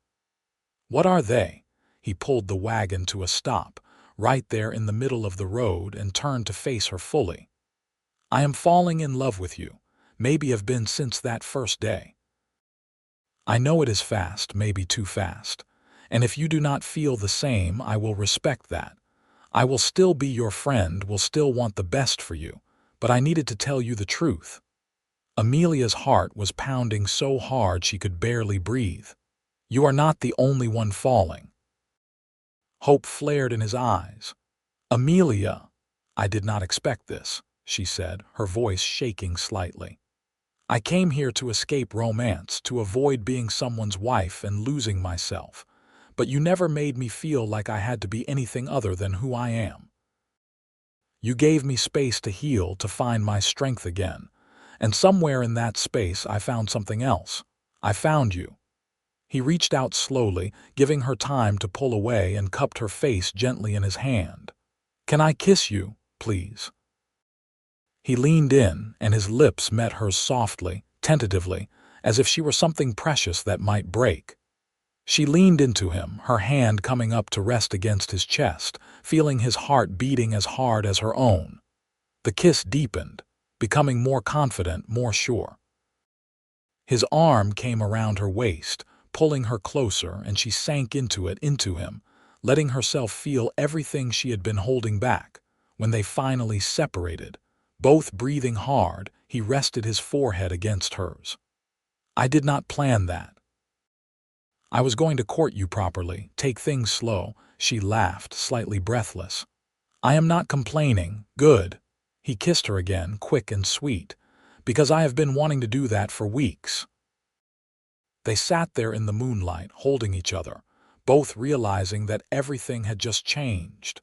Speaker 1: "What are they?" He pulled the wagon to a stop, right there in the middle of the road, and turned to face her fully. "I am falling in love with you, maybe have been since that first day. I know it is fast, maybe too fast, and if you do not feel the same, I will respect that. I will still be your friend, will still want the best for you, but I needed to tell you the truth." Amelia's heart was pounding so hard she could barely breathe. "You are not the only one falling." Hope flared in his eyes. "Amelia, I did not expect this," she said, her voice shaking slightly. "I came here to escape romance, to avoid being someone's wife and losing myself, but you never made me feel like I had to be anything other than who I am. You gave me space to heal, to find my strength again, and somewhere in that space I found something else. I found you." He reached out slowly, giving her time to pull away, and cupped her face gently in his hand. "Can I kiss you, please?" He leaned in, and his lips met hers softly, tentatively, as if she were something precious that might break. She leaned into him, her hand coming up to rest against his chest, feeling his heart beating as hard as her own. The kiss deepened, becoming more confident, more sure. His arm came around her waist, pulling her closer, and she sank into him, letting herself feel everything she had been holding back. When they finally separated, both breathing hard, he rested his forehead against hers. "I did not plan that. I was going to court you properly, take things slow." She laughed, slightly breathless. "I am not complaining. Good." He kissed her again, quick and sweet, "because I have been wanting to do that for weeks." They sat there in the moonlight, holding each other, both realizing that everything had just changed.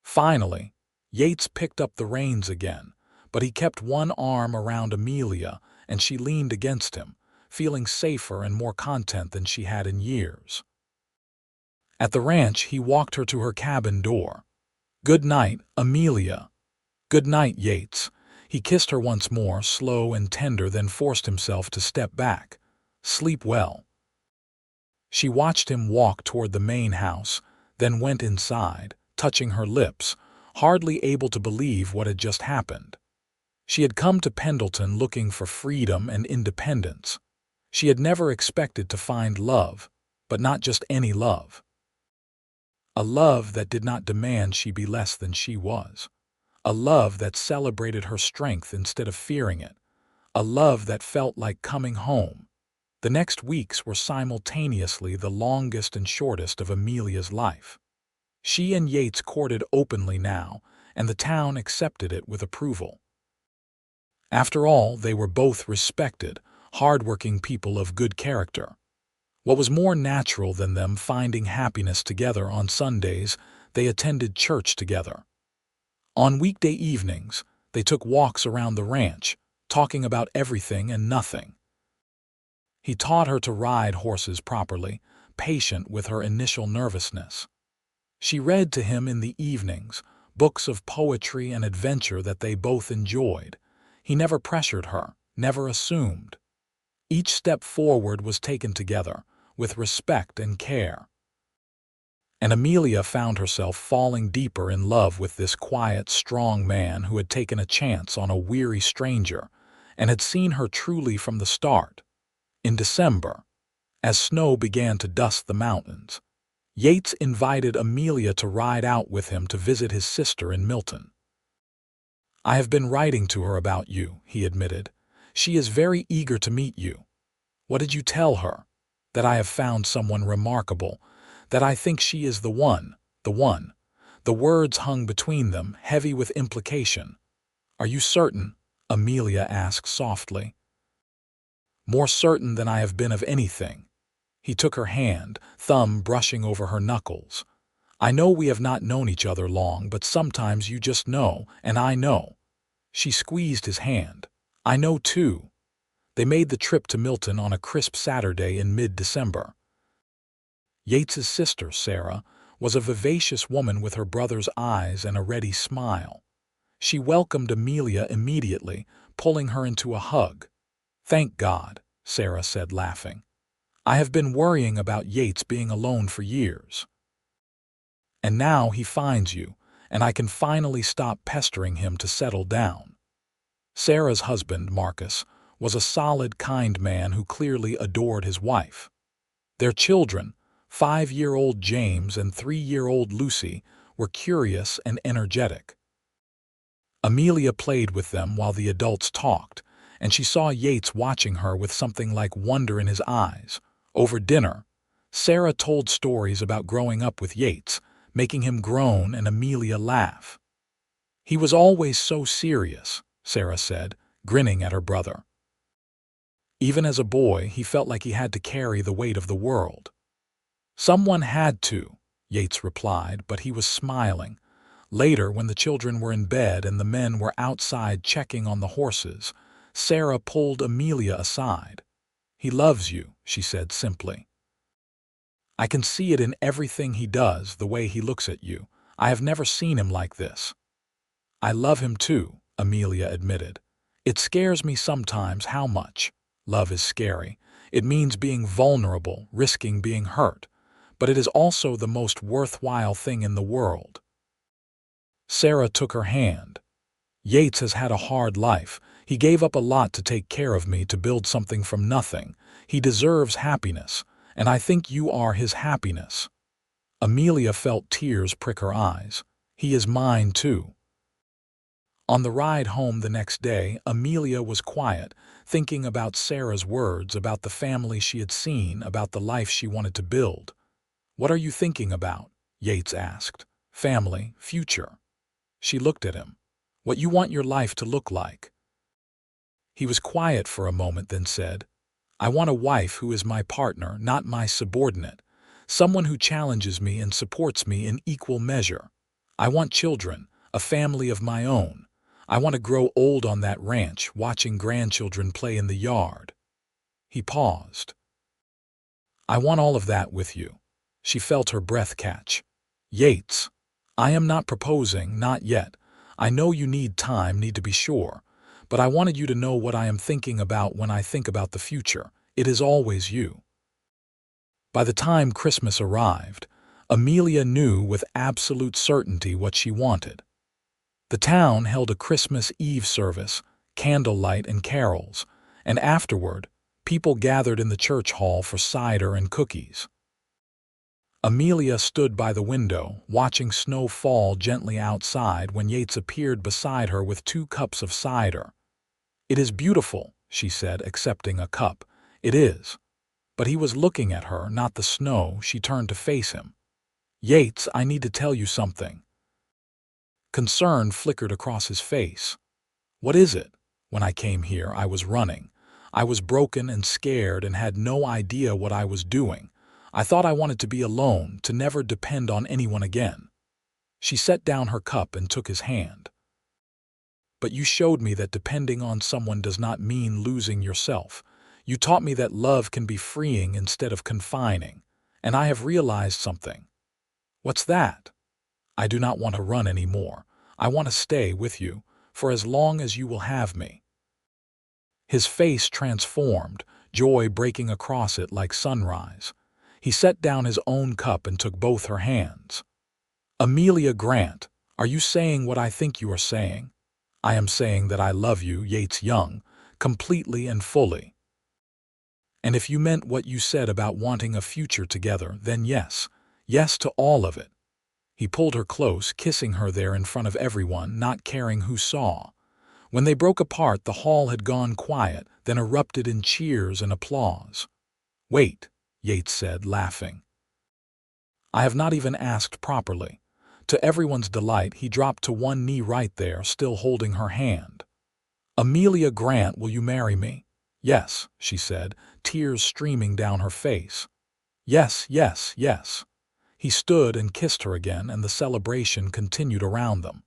Speaker 1: Finally, Yates picked up the reins again, but he kept one arm around Amelia, and she leaned against him, feeling safer and more content than she had in years. At the ranch, he walked her to her cabin door. "Good night, Amelia." "Good night, Yates." He kissed her once more, slow and tender, then forced himself to step back. "Sleep well." She watched him walk toward the main house, then went inside, touching her lips, hardly able to believe what had just happened. She had come to Pendleton looking for freedom and independence. She had never expected to find love, but not just any love. A love that did not demand she be less than she was. A love that celebrated her strength instead of fearing it. A love that felt like coming home. The next weeks were simultaneously the longest and shortest of Amelia's life. She and Yates courted openly now, and the town accepted it with approval. After all, they were both respected, hard-working people of good character. What was more natural than them finding happiness together? On Sundays, they attended church together. On weekday evenings, they took walks around the ranch, talking about everything and nothing. He taught her to ride horses properly, patient with her initial nervousness. She read to him in the evenings, books of poetry and adventure that they both enjoyed. He never pressured her, never assumed. Each step forward was taken together, with respect and care. And Amelia found herself falling deeper in love with this quiet, strong man who had taken a chance on a weary stranger and had seen her truly from the start. In December, as snow began to dust the mountains, Yates invited Amelia to ride out with him to visit his sister in Milton. "I have been writing to her about you," he admitted. "She is very eager to meet you." "What did you tell her?" "That I have found someone remarkable, that I think she is the one, the one." The words hung between them, heavy with implication. "Are you certain?" Amelia asked softly. "More certain than I have been of anything." He took her hand, thumb brushing over her knuckles. "I know we have not known each other long, but sometimes you just know, and I know." She squeezed his hand. "I know too." They made the trip to Milton on a crisp Saturday in mid-December. Yates's sister, Sarah, was a vivacious woman with her brother's eyes and a ready smile. She welcomed Amelia immediately, pulling her into a hug. "Thank God," Sarah said, laughing. "I have been worrying about Yates being alone for years. And now he finds you, and I can finally stop pestering him to settle down." Sarah's husband, Marcus, was a solid, kind man who clearly adored his wife. Their children, 5-year-old James and 3-year-old Lucy, were curious and energetic. Amelia played with them while the adults talked, and she saw Yates watching her with something like wonder in his eyes. Over dinner, Sarah told stories about growing up with Yates, making him groan and Amelia laugh. "He was always so serious," Sarah said, grinning at her brother. "Even as a boy, he felt like he had to carry the weight of the world." "Someone had to," Yates replied, but he was smiling. Later, when the children were in bed and the men were outside checking on the horses, Sarah pulled Amelia aside. "He loves you," she said simply. "I can see it in everything he does, the way he looks at you. I have never seen him like this." "I love him too," Amelia admitted. "It scares me sometimes how much. Love is scary. It means being vulnerable, risking being hurt. But it is also the most worthwhile thing in the world." Sarah took her hand. "Yates has had a hard life. He gave up a lot to take care of me, to build something from nothing. He deserves happiness, and I think you are his happiness." Amelia felt tears prick her eyes. "He is mine too." On the ride home the next day, Amelia was quiet, thinking about Sarah's words, about the family she had seen, about the life she wanted to build. "What are you thinking about?" Yates asked. "Family, future." She looked at him. "What you want your life to look like." He was quiet for a moment, then said, "I want a wife who is my partner, not my subordinate. Someone who challenges me and supports me in equal measure. I want children, a family of my own. I want to grow old on that ranch, watching grandchildren play in the yard." He paused. "I want all of that with you." She felt her breath catch. "Yates, I am not proposing, not yet. I know you need time, need to be sure. But I wanted you to know what I am thinking about when I think about the future. It is always you." By the time Christmas arrived, Amelia knew with absolute certainty what she wanted. The town held a Christmas Eve service, candlelight and carols, and afterward, people gathered in the church hall for cider and cookies. Amelia stood by the window, watching snow fall gently outside when Yates appeared beside her with 2 cups of cider. "It is beautiful," she said, accepting a cup. "It is." But he was looking at her, not the snow. She turned to face him. "Yates, I need to tell you something." Concern flickered across his face. "What is it?" "When I came here, I was running. I was broken and scared and had no idea what I was doing. I thought I wanted to be alone, to never depend on anyone again." She set down her cup and took his hand. "But you showed me that depending on someone does not mean losing yourself. You taught me that love can be freeing instead of confining. And I have realized something." "What's that?" "I do not want to run anymore. I want to stay with you, for as long as you will have me." His face transformed, joy breaking across it like sunrise. He set down his own cup and took both her hands. "Amelia Grant, are you saying what I think you are saying?" "I am saying that I love you, Yates Young, completely and fully. And if you meant what you said about wanting a future together, then yes, yes to all of it." He pulled her close, kissing her there in front of everyone, not caring who saw. When they broke apart, the hall had gone quiet, then erupted in cheers and applause. "Wait," Yates said, laughing. "I have not even asked properly." To everyone's delight, he dropped to one knee right there, still holding her hand. "Amelia Grant, will you marry me?" "Yes," she said, tears streaming down her face. "Yes, yes, yes." He stood and kissed her again, and the celebration continued around them.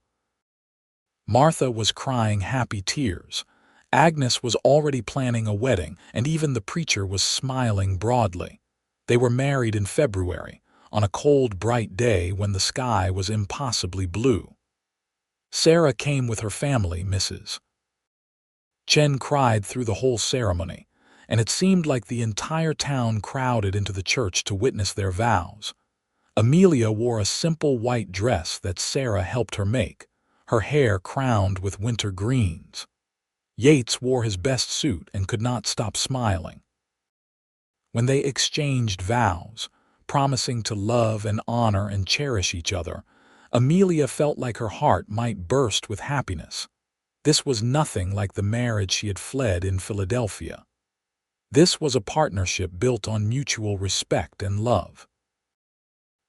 Speaker 1: Martha was crying happy tears. Agnes was already planning a wedding, and even the preacher was smiling broadly. They were married in February, on a cold, bright day when the sky was impossibly blue. Sarah came with her family, Mrs. Chen cried through the whole ceremony, and it seemed like the entire town crowded into the church to witness their vows. Amelia wore a simple white dress that Sarah helped her make, her hair crowned with winter greens. Yates wore his best suit and could not stop smiling. When they exchanged vows, promising to love and honor and cherish each other, Amelia felt like her heart might burst with happiness. This was nothing like the marriage she had fled in Philadelphia. This was a partnership built on mutual respect and love.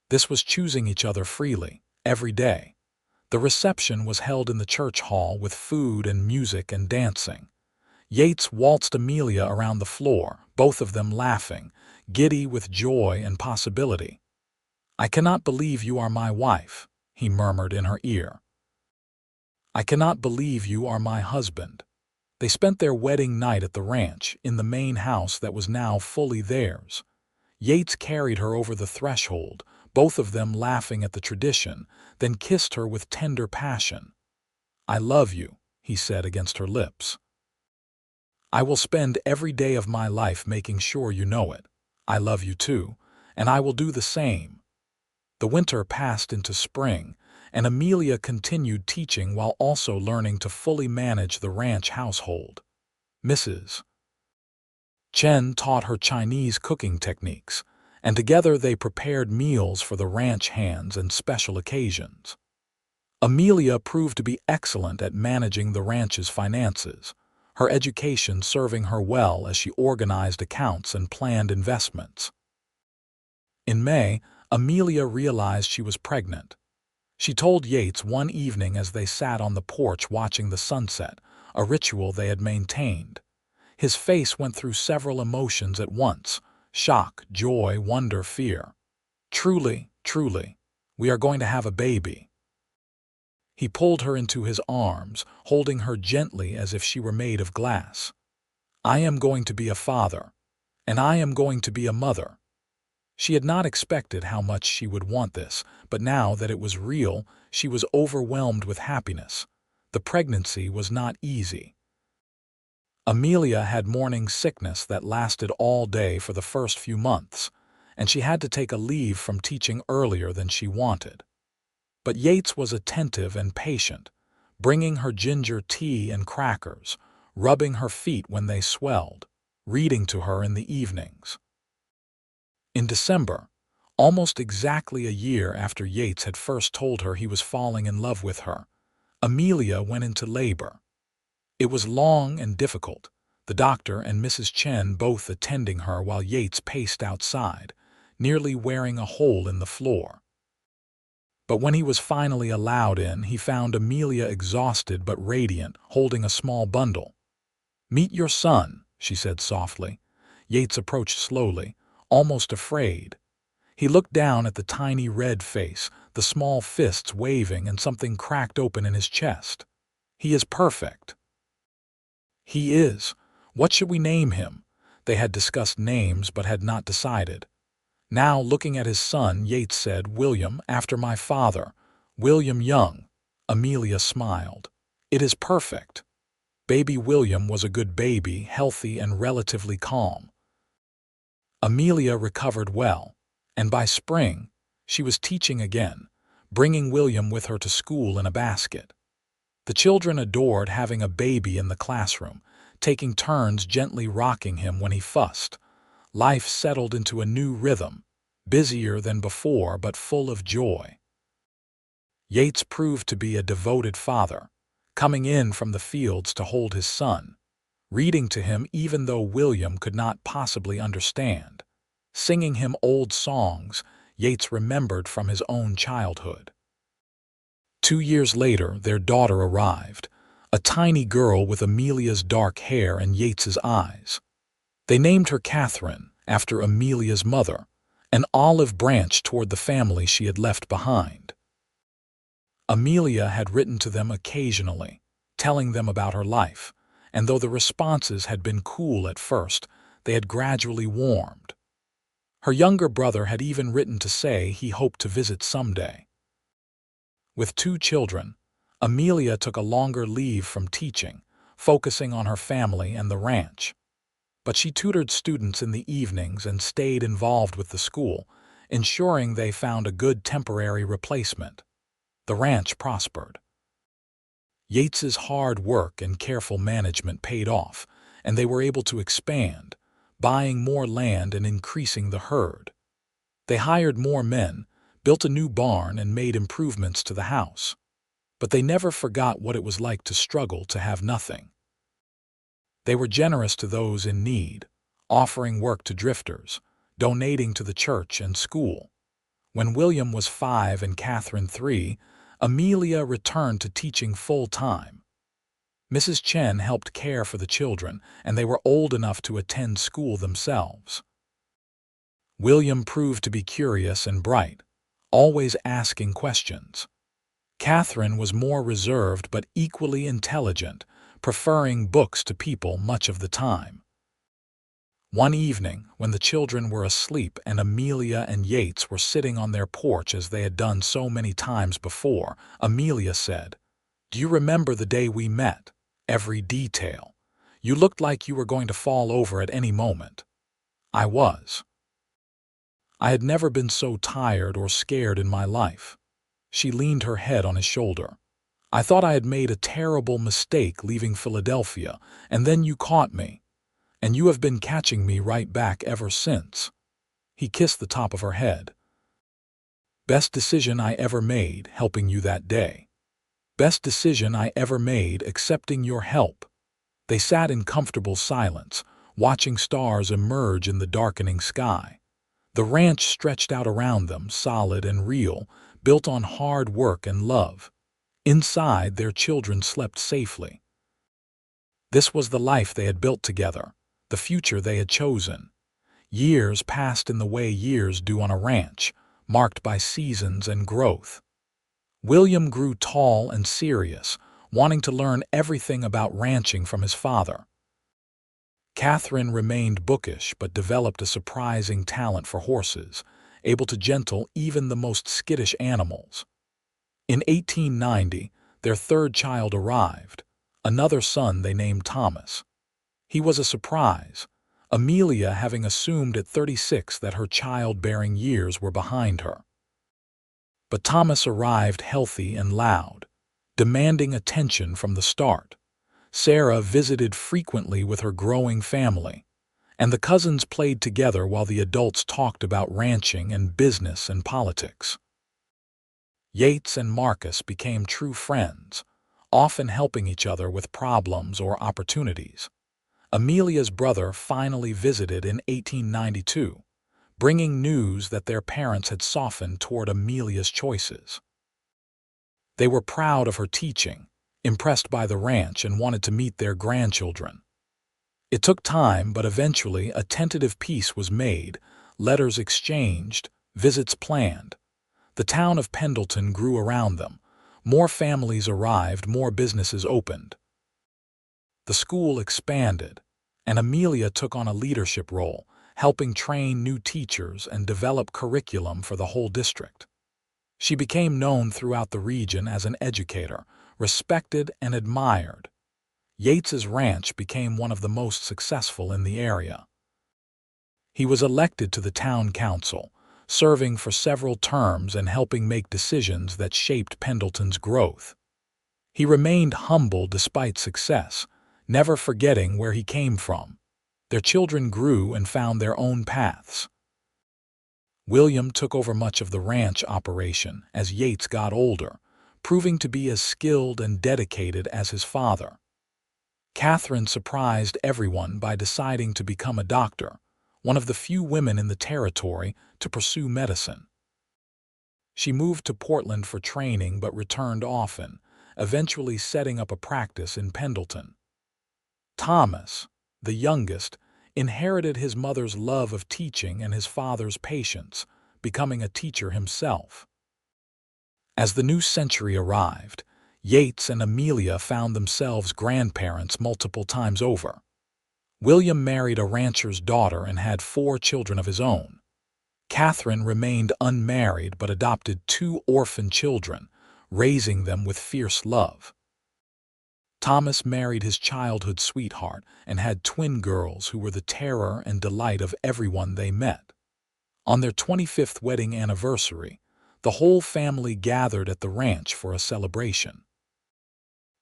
Speaker 1: This was choosing each other freely, every day. The reception was held in the church hall with food and music and dancing. Yates waltzed Amelia around the floor, both of them laughing, giddy with joy and possibility. "I cannot believe you are my wife," he murmured in her ear. "I cannot believe you are my husband." They spent their wedding night at the ranch, in the main house that was now fully theirs. Yates carried her over the threshold, both of them laughing at the tradition, then kissed her with tender passion. "I love you," he said against her lips. "I will spend every day of my life making sure you know it. I love you too, and I will do the same." The winter passed into spring, and Amelia continued teaching while also learning to fully manage the ranch household. Mrs. Chen taught her Chinese cooking techniques, and together they prepared meals for the ranch hands and special occasions. Amelia proved to be excellent at managing the ranch's finances, her education serving her well as she organized accounts and planned investments. In May, Amelia realized she was pregnant. She told Yates one evening as they sat on the porch watching the sunset, a ritual they had maintained. His face went through several emotions at once: shock, joy, wonder, fear. "Truly, truly, we are going to have a baby." He pulled her into his arms, holding her gently as if she were made of glass. "I am going to be a father, and I am going to be a mother." She had not expected how much she would want this, but now that it was real, she was overwhelmed with happiness. The pregnancy was not easy. Amelia had morning sickness that lasted all day for the first few months, and she had to take a leave from teaching earlier than she wanted. But Yates was attentive and patient, bringing her ginger tea and crackers, rubbing her feet when they swelled, reading to her in the evenings. In December, almost exactly a year after Yates had first told her he was falling in love with her, Amelia went into labor. It was long and difficult, the doctor and Mrs. Chen both attending her while Yates paced outside, nearly wearing a hole in the floor. But when he was finally allowed in, he found Amelia exhausted but radiant, holding a small bundle. "Meet your son," she said softly. Yates approached slowly, almost afraid. He looked down at the tiny red face, the small fists waving, and something cracked open in his chest. "He is perfect." "He is. What should we name him?" They had discussed names but had not decided. Now, looking at his son, Yates said, "William, after my father. William Young." Amelia smiled. "It is perfect." Baby William was a good baby, healthy and relatively calm. Amelia recovered well, and by spring, she was teaching again, bringing William with her to school in a basket. The children adored having a baby in the classroom, taking turns gently rocking him when he fussed. Life settled into a new rhythm, busier than before but full of joy. Yates proved to be a devoted father, coming in from the fields to hold his son, reading to him even though William could not possibly understand, singing him old songs Yates remembered from his own childhood. 2 years later, their daughter arrived, a tiny girl with Amelia's dark hair and Yates's eyes. They named her Catherine, after Amelia's mother, an olive branch toward the family she had left behind. Amelia had written to them occasionally, telling them about her life, and though the responses had been cool at first, they had gradually warmed. Her younger brother had even written to say he hoped to visit someday. With 2 children, Amelia took a longer leave from teaching, focusing on her family and the ranch. But she tutored students in the evenings and stayed involved with the school, ensuring they found a good temporary replacement. The ranch prospered. Yates's hard work and careful management paid off, and they were able to expand, buying more land and increasing the herd. They hired more men, built a new barn, and made improvements to the house. But they never forgot what it was like to struggle to have nothing. They were generous to those in need, offering work to drifters, donating to the church and school. When William was 5 and Catherine 3, Amelia returned to teaching full-time. Mrs. Chen helped care for the children, and they were old enough to attend school themselves. William proved to be curious and bright, always asking questions. Catherine was more reserved but equally intelligent, preferring books to people much of the time. One evening, when the children were asleep and Amelia and Yates were sitting on their porch as they had done so many times before, Amelia said, "Do you remember the day we met? Every detail. You looked like you were going to fall over at any moment." I was. I had never been so tired or scared in my life. She leaned her head on his shoulder. I thought I had made a terrible mistake leaving Philadelphia, and then you caught me. And you have been catching me right back ever since. He kissed the top of her head. Best decision I ever made, helping you that day. Best decision I ever made, accepting your help. They sat in comfortable silence, watching stars emerge in the darkening sky. The ranch stretched out around them, solid and real, built on hard work and love. Inside, their children slept safely. This was the life they had built together, the future they had chosen. Years passed in the way years do on a ranch, marked by seasons and growth. William grew tall and serious, wanting to learn everything about ranching from his father. Catherine remained bookish but developed a surprising talent for horses, able to gentle even the most skittish animals. In 1890, their 3rd child arrived, another son they named Thomas. He was a surprise, Amelia having assumed at 36 that her childbearing years were behind her. But Thomas arrived healthy and loud, demanding attention from the start. Sarah visited frequently with her growing family, and the cousins played together while the adults talked about ranching and business and politics. Yates and Marcus became true friends, often helping each other with problems or opportunities. Amelia's brother finally visited in 1892, bringing news that their parents had softened toward Amelia's choices. They were proud of her teaching, impressed by the ranch, and wanted to meet their grandchildren. It took time, but eventually a tentative peace was made, letters exchanged, visits planned. The town of Pendleton grew around them. More families arrived, more businesses opened. The school expanded, and Amelia took on a leadership role, helping train new teachers and develop curriculum for the whole district. She became known throughout the region as an educator, respected and admired. Yates's ranch became one of the most successful in the area. He was elected to the town council, serving for several terms and helping make decisions that shaped Pendleton's growth. He remained humble despite success, never forgetting where he came from. Their children grew and found their own paths. William took over much of the ranch operation as Yates got older, proving to be as skilled and dedicated as his father. Catherine surprised everyone by deciding to become a doctor, one of the few women in the territory to pursue medicine. She moved to Portland for training but returned often, eventually setting up a practice in Pendleton. Thomas, the youngest, inherited his mother's love of teaching and his father's patience, becoming a teacher himself. As the new century arrived, Yates and Amelia found themselves grandparents multiple times over. William married a rancher's daughter and had 4 children of his own. Catherine remained unmarried but adopted 2 orphan children, raising them with fierce love. Thomas married his childhood sweetheart and had twin girls who were the terror and delight of everyone they met. On their 25th wedding anniversary, the whole family gathered at the ranch for a celebration.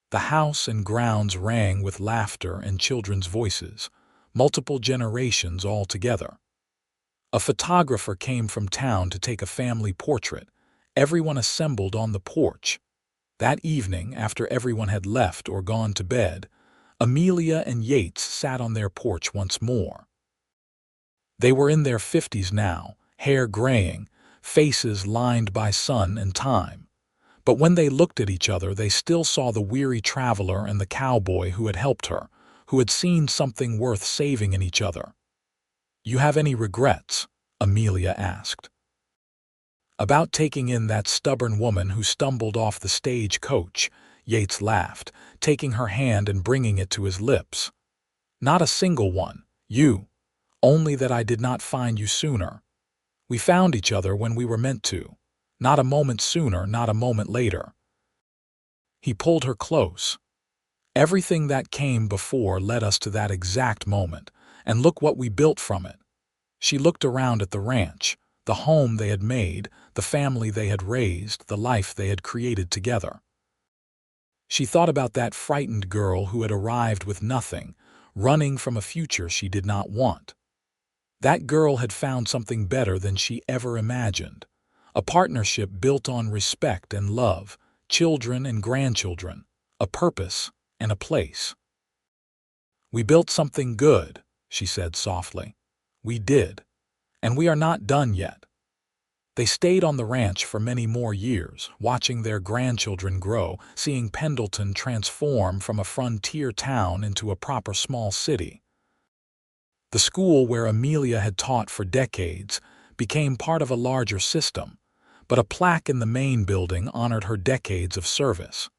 Speaker 1: The house and grounds rang with laughter and children's voices, multiple generations all together. A photographer came from town to take a family portrait. Everyone assembled on the porch. That evening, after everyone had left or gone to bed, Amelia and Yates sat on their porch once more. They were in their 50s now, hair graying, faces lined by sun and time. But when they looked at each other, they still saw the weary traveler and the cowboy who had helped her, who had seen something worth saving in each other. "You have any regrets?" Amelia asked. "About taking in that stubborn woman who stumbled off the stage coach," Yates laughed, taking her hand and bringing it to his lips. "Not a single one, only that I did not find you sooner. We found each other when we were meant to. Not a moment sooner, not a moment later." He pulled her close. "Everything that came before led us to that exact moment, and look what we built from it." She looked around at the ranch, the home they had made, the family they had raised, the life they had created together. She thought about that frightened girl who had arrived with nothing, running from a future she did not want. That girl had found something better than she ever imagined, a partnership built on respect and love, children and grandchildren, a purpose and a place. "We built something good," she said softly. "We did. And we are not done yet." They stayed on the ranch for many more years, watching their grandchildren grow, seeing Pendleton transform from a frontier town into a proper small city. The school where Amelia had taught for decades became part of a larger system, but a plaque in the main building honored her decades of service.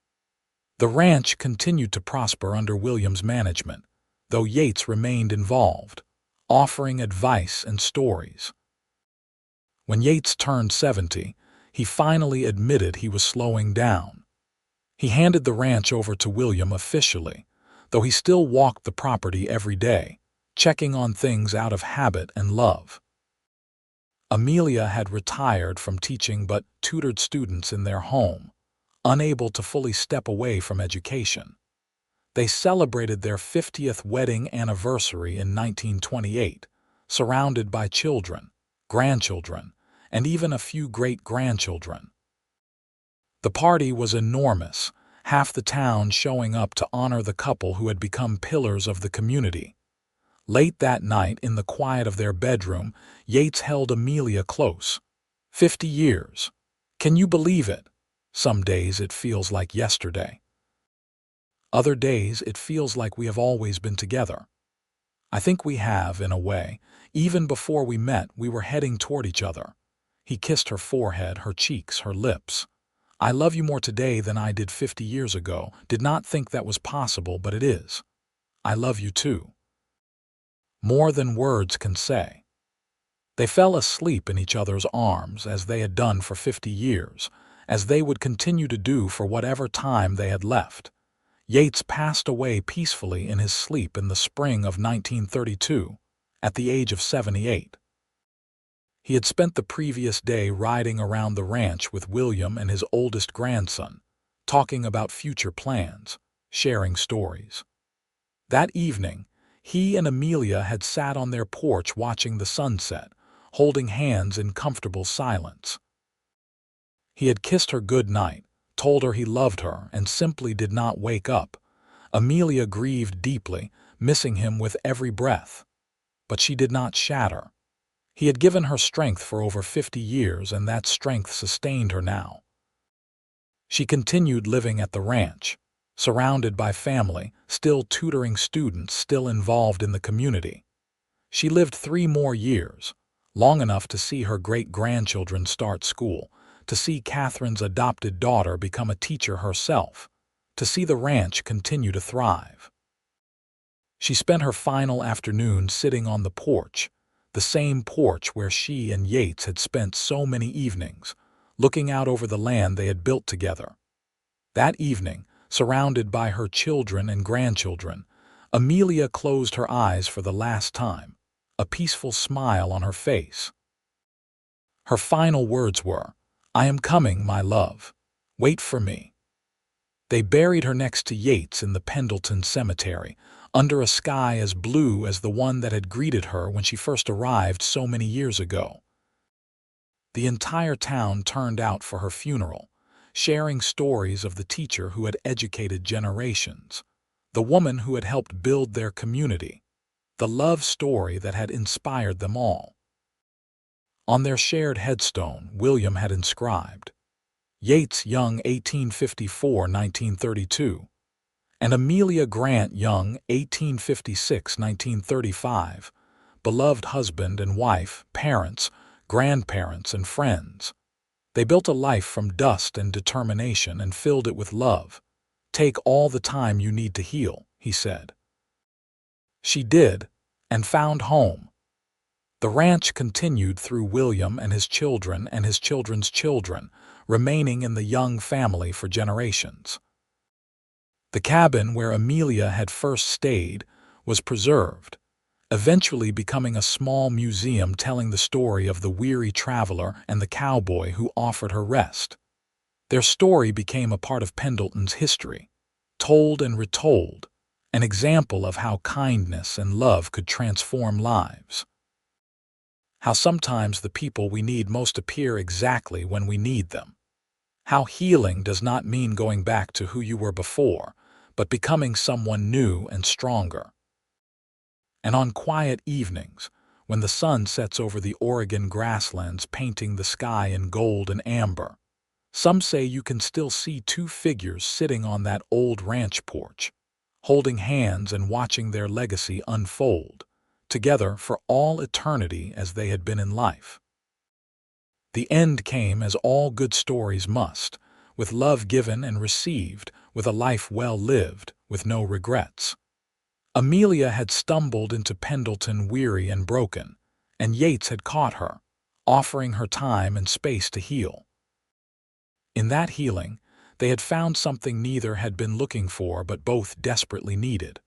Speaker 1: The ranch continued to prosper under William's management, though Yates remained involved, offering advice and stories. When Yates turned 70, he finally admitted he was slowing down. He handed the ranch over to William officially, though he still walked the property every day, checking on things out of habit and love. Amelia had retired from teaching but tutored students in their home, unable to fully step away from education. They celebrated their 50th wedding anniversary in 1928, surrounded by children, grandchildren, and even a few great-grandchildren. The party was enormous, half the town showing up to honor the couple who had become pillars of the community. Late that night, in the quiet of their bedroom, Yates held Amelia close. 50 years. Can you believe it? Some days it feels like yesterday. Other days it feels like we have always been together. I think we have, in a way. Even before we met, we were heading toward each other. He kissed her forehead, her cheeks, her lips. "I love you more today than I did 50 years ago. Did not think that was possible, but it is. I love you too. More than words can say." They fell asleep in each other's arms, as they had done for 50 years, as they would continue to do for whatever time they had left. Yates passed away peacefully in his sleep in the spring of 1932, at the age of 78. He had spent the previous day riding around the ranch with William and his oldest grandson, talking about future plans, sharing stories. That evening, he and Amelia had sat on their porch watching the sunset, holding hands in comfortable silence. He had kissed her good night, told her he loved her, and simply did not wake up. Amelia grieved deeply, missing him with every breath. But she did not shatter. He had given her strength for over 50 years, and that strength sustained her now. She continued living at the ranch, surrounded by family, still tutoring students, still involved in the community. She lived 3 more years, long enough to see her great-grandchildren start school, to see Catherine's adopted daughter become a teacher herself, to see the ranch continue to thrive. She spent her final afternoon sitting on the porch, the same porch where she and Yates had spent so many evenings, looking out over the land they had built together. That evening, surrounded by her children and grandchildren, Amelia closed her eyes for the last time, a peaceful smile on her face. Her final words were, "I am coming, my love. Wait for me." They buried her next to Yates in the Pendleton cemetery, under a sky as blue as the one that had greeted her when she first arrived so many years ago. The entire town turned out for her funeral, sharing stories of the teacher who had educated generations, the woman who had helped build their community, the love story that had inspired them all. On their shared headstone, William had inscribed, "Yates Young 1854–1932, and Amelia Grant Young 1856–1935, beloved husband and wife, parents, grandparents, and friends. They built a life from dust and determination and filled it with love. Take all the time you need to heal," he said. She did, and found home. The ranch continued through William and his children and his children's children, remaining in the Young family for generations. The cabin where Amelia had first stayed was preserved, eventually becoming a small museum telling the story of the weary traveler and the cowboy who offered her rest. Their story became a part of Pendleton's history, told and retold, an example of how kindness and love could transform lives. How sometimes the people we need most appear exactly when we need them. How healing does not mean going back to who you were before, but becoming someone new and stronger. And on quiet evenings, when the sun sets over the Oregon grasslands painting the sky in gold and amber, some say you can still see 2 figures sitting on that old ranch porch, holding hands and watching their legacy unfold, together for all eternity as they had been in life. The end came as all good stories must, with love given and received, with a life well lived, with no regrets. Amelia had stumbled into Pendleton weary and broken, and Yates had caught her, offering her time and space to heal. In that healing, they had found something neither had been looking for but both desperately needed,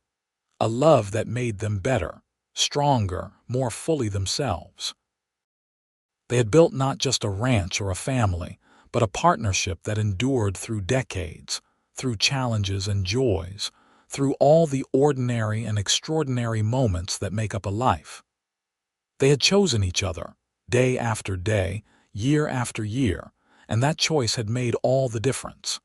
Speaker 1: a love that made them better, stronger, more fully themselves. They had built not just a ranch or a family, but a partnership that endured through decades, through challenges and joys, through all the ordinary and extraordinary moments that make up a life. They had chosen each other, day after day, year after year, and that choice had made all the difference.